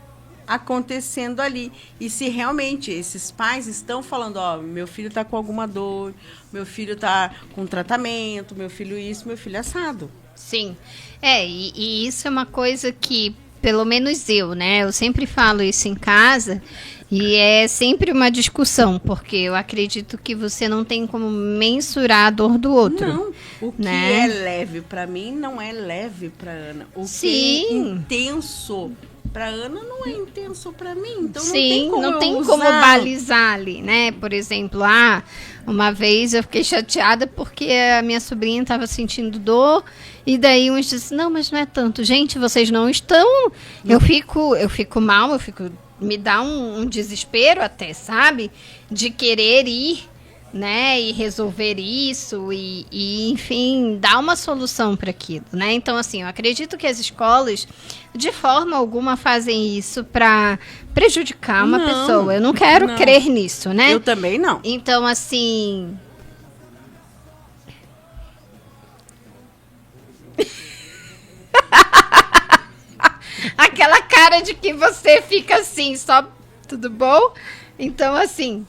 acontecendo ali. E se realmente esses pais estão falando, meu filho está com alguma dor, meu filho está com tratamento, meu filho isso, meu filho assado. Sim, e isso é uma coisa que, pelo menos eu, né, eu sempre falo isso em casa e é sempre uma discussão, porque eu acredito que você não tem como mensurar a dor do outro. Não, o que é leve para mim não é leve para Ana. O que é intenso para Ana não é intenso para mim, então não tem como balizar ali, né? Por exemplo, uma vez eu fiquei chateada porque a minha sobrinha estava sentindo dor e daí uns disseram, não, mas não é tanto. Gente, vocês não estão... Eu fico mal, me dá um desespero até, sabe? De querer ir, né? E resolver isso e enfim, dar uma solução para aquilo, né? Então, assim, eu acredito que as escolas, de forma alguma, fazem isso para prejudicar uma pessoa. Eu não quero crer nisso, né? Eu também não. Então, assim... Aquela cara de que você fica assim, só tudo bom? Então, assim,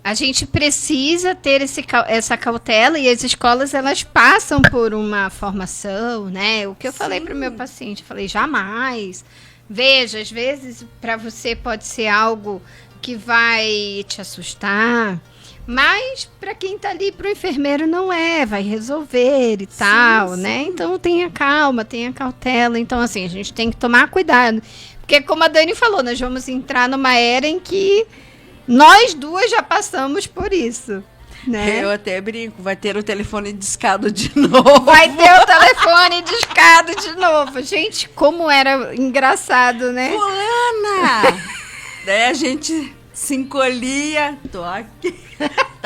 a gente precisa ter essa cautela e as escolas, elas passam por uma formação, né? O que eu falei para o meu paciente, eu falei, jamais. Veja, às vezes, para você pode ser algo que vai te assustar, mas para quem está ali, para o enfermeiro não vai resolver e tal, né? Então tenha calma, tenha cautela. Então, assim, a gente tem que tomar cuidado. Porque, como a Dani falou, nós vamos entrar numa era em que nós duas já passamos por isso, né? Eu até brinco, vai ter o telefone discado de novo. Vai ter o telefone discado de novo. Gente, como era engraçado, né? Fulana! Daí a gente se encolhia, tô aqui.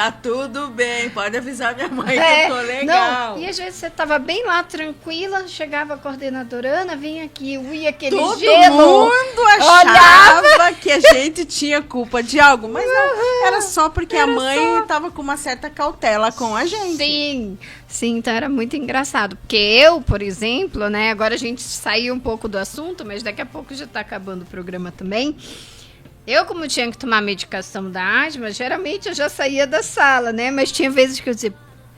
Tá tudo bem, pode avisar minha mãe que eu tô legal. Não, e às vezes você tava bem lá, tranquila, chegava a coordenadora Ana, vem aqui, ui, aquele Todo gelo. mundo achava que a gente tinha culpa de algo, mas não, era só porque a mãe tava com uma certa cautela com a gente. Sim, então era muito engraçado. Porque eu, por exemplo, né, agora a gente saiu um pouco do assunto, mas daqui a pouco já tá acabando o programa também. Eu, como tinha que tomar medicação da asma, geralmente eu já saía da sala, né? Mas tinha vezes que eu dizia,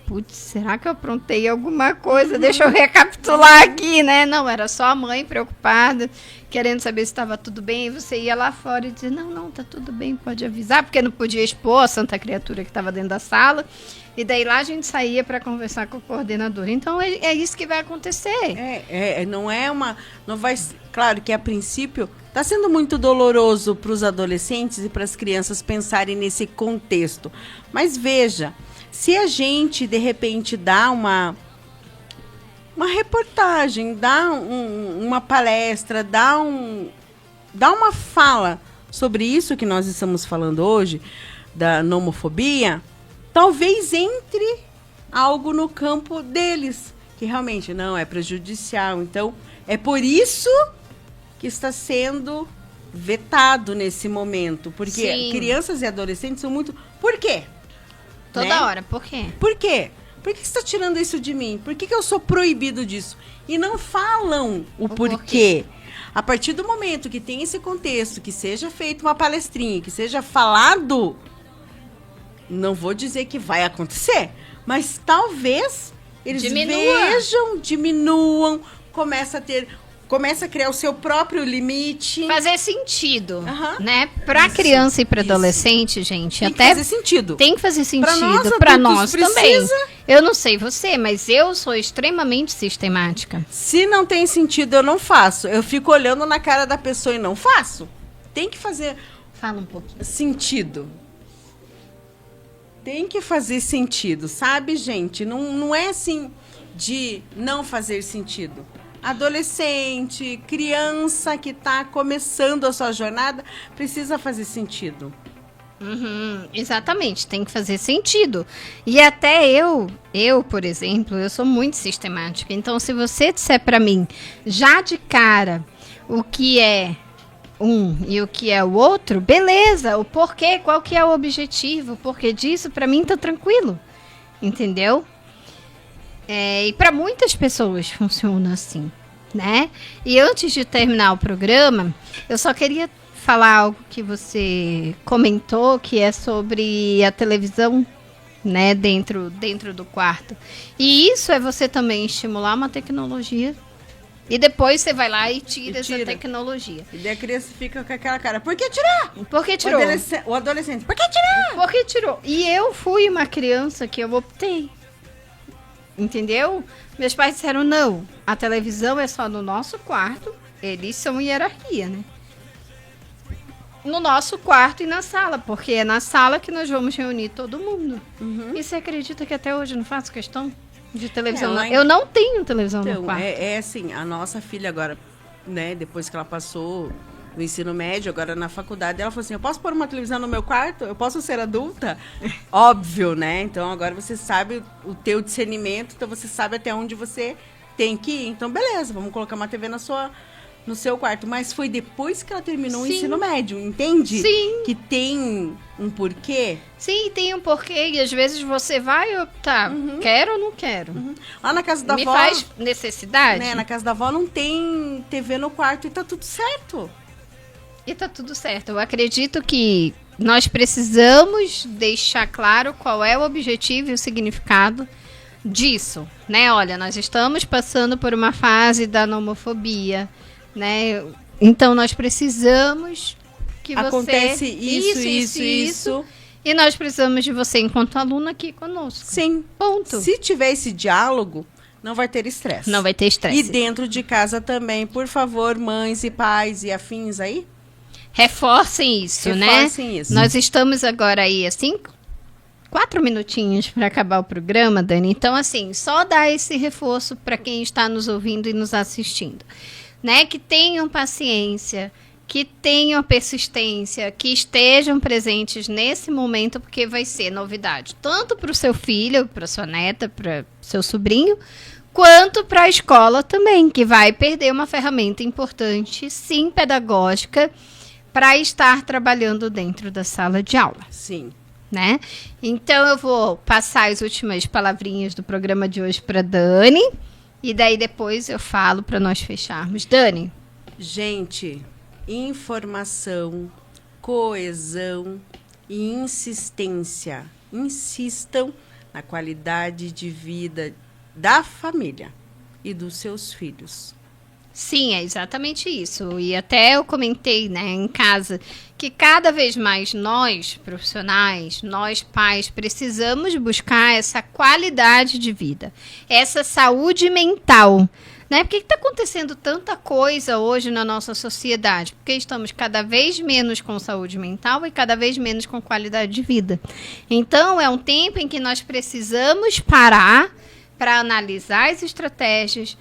putz, será que eu aprontei alguma coisa? Deixa eu recapitular aqui, né? Não, era só a mãe preocupada, querendo saber se estava tudo bem. E você ia lá fora e dizia, não, tá tudo bem, pode avisar. Porque não podia expor a santa criatura que estava dentro da sala. E daí lá a gente saía para conversar com o coordenador. Então é isso que vai acontecer. Não é uma... Não vai, claro que a princípio está sendo muito doloroso para os adolescentes e para as crianças pensarem nesse contexto. Mas veja, se a gente de repente dá uma reportagem, dá uma palestra, dá uma fala sobre isso que nós estamos falando hoje, da nomofobia, talvez entre algo no campo deles, que realmente não é prejudicial. Então, é por isso que está sendo vetado nesse momento. Porque Sim. Crianças e adolescentes são muito... Por quê? Toda hora, por quê? Por quê? Por que você está tirando isso de mim? Por que eu sou proibido disso? E não falam o porquê. A partir do momento que tem esse contexto, que seja feita uma palestrinha, que seja falado... Não vou dizer que vai acontecer, mas talvez eles diminuam, começa a criar o seu próprio limite. Fazer sentido, né? Pra criança e pra adolescente, gente, tem até que fazer sentido. Tem que fazer sentido. Pra nós precisa. Também. Eu não sei você, mas eu sou extremamente sistemática. Se não tem sentido, eu não faço. Eu fico olhando na cara da pessoa e não faço. Tem que fazer... Fala um pouquinho. Sentido. Tem que fazer sentido, sabe, gente? Não é assim de não fazer sentido. Adolescente, criança que está começando a sua jornada, precisa fazer sentido. Exatamente, tem que fazer sentido. E até eu, por exemplo, eu sou muito sistemática. Então, se você disser para mim, já de cara, o que é um e o que é o outro, beleza, o porquê, qual que é o objetivo, o porquê disso, pra mim tá tranquilo, entendeu? E pra muitas pessoas funciona assim, né? E antes de terminar o programa, eu só queria falar algo que você comentou, que é sobre a televisão, né, dentro do quarto. E isso é você também estimular uma tecnologia. E depois você vai lá e tira essa tecnologia. E daí a criança fica com aquela cara, por que tirar? Por que tirou? O adolescente, por que tirar? Por que tirou? E eu fui uma criança que eu optei. Entendeu? Meus pais disseram, não, a televisão é só no nosso quarto. Eles são hierarquia, né? No nosso quarto e na sala, porque é na sala que nós vamos reunir todo mundo. E você acredita que até hoje eu não faço questão de televisão? Eu não tenho televisão no quarto. É assim, a nossa filha agora, né, depois que ela passou no ensino médio, agora na faculdade, ela falou assim, eu posso pôr uma televisão no meu quarto? Eu posso ser adulta? Óbvio, né? Então agora você sabe o teu discernimento, então você sabe até onde você tem que ir. Então beleza, vamos colocar uma TV no seu quarto. Mas foi depois que ela terminou o ensino médio, entende? Sim. Que tem um porquê. Sim, tem um porquê. E às vezes você vai optar, quero ou não quero. Lá na casa da avó... Me faz necessidade? Né, na casa da avó não tem TV no quarto e tá tudo certo. E tá tudo certo. Eu acredito que nós precisamos deixar claro qual é o objetivo e o significado disso, né? Olha, nós estamos passando por uma fase da nomofobia, né? Então nós precisamos que acontece isso. E nós precisamos de você enquanto aluno aqui conosco. Sim. Ponto. Se tiver esse diálogo, não vai ter estresse. Não vai ter estresse. E dentro de casa também, por favor, mães e pais e afins aí. Reforcem isso, né? Reforcem isso. Nós estamos agora aí, assim, 4 minutinhos para acabar o programa, Dani. Então, assim, só dar esse reforço para quem está nos ouvindo e nos assistindo, né? Que tenham paciência, que tenham persistência, que estejam presentes nesse momento, porque vai ser novidade, tanto para o seu filho, para sua neta, para seu sobrinho, quanto para a escola também, que vai perder uma ferramenta importante, sim, pedagógica, para estar trabalhando dentro da sala de aula. Sim. Né? Então eu vou passar as últimas palavrinhas do programa de hoje para Dani, e daí depois eu falo para nós fecharmos. Dani? Gente, informação, coesão e insistência. Insistam na qualidade de vida da família e dos seus filhos. Sim, é exatamente isso. E até eu comentei, né, em casa, que cada vez mais nós, profissionais, nós pais, precisamos buscar essa qualidade de vida, essa saúde mental. Né? Por que está acontecendo tanta coisa hoje na nossa sociedade? Porque estamos cada vez menos com saúde mental e cada vez menos com qualidade de vida. Então, é um tempo em que nós precisamos parar para analisar as estratégias,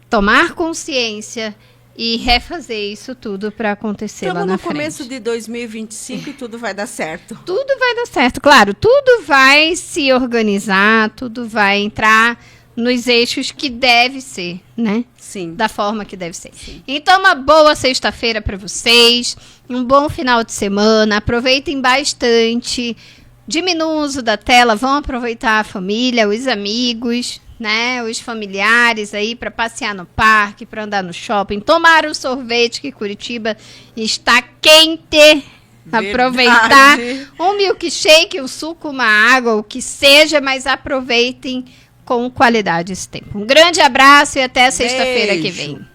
tomar consciência e refazer isso tudo para acontecer lá na frente. Estamos no começo de 2025 e tudo vai dar certo. Tudo vai dar certo, claro. Tudo vai se organizar, tudo vai entrar nos eixos que deve ser, né? Sim. Da forma que deve ser. Sim. Então, uma boa sexta-feira para vocês, um bom final de semana, aproveitem bastante, diminuam o uso da tela, vão aproveitar a família, os amigos, né, os familiares aí para passear no parque, para andar no shopping, tomar um sorvete, que Curitiba está quente. Verdade. Aproveitar um milkshake, um suco, uma água, o que seja, mas aproveitem com qualidade esse tempo. Um grande abraço e até sexta-feira que vem.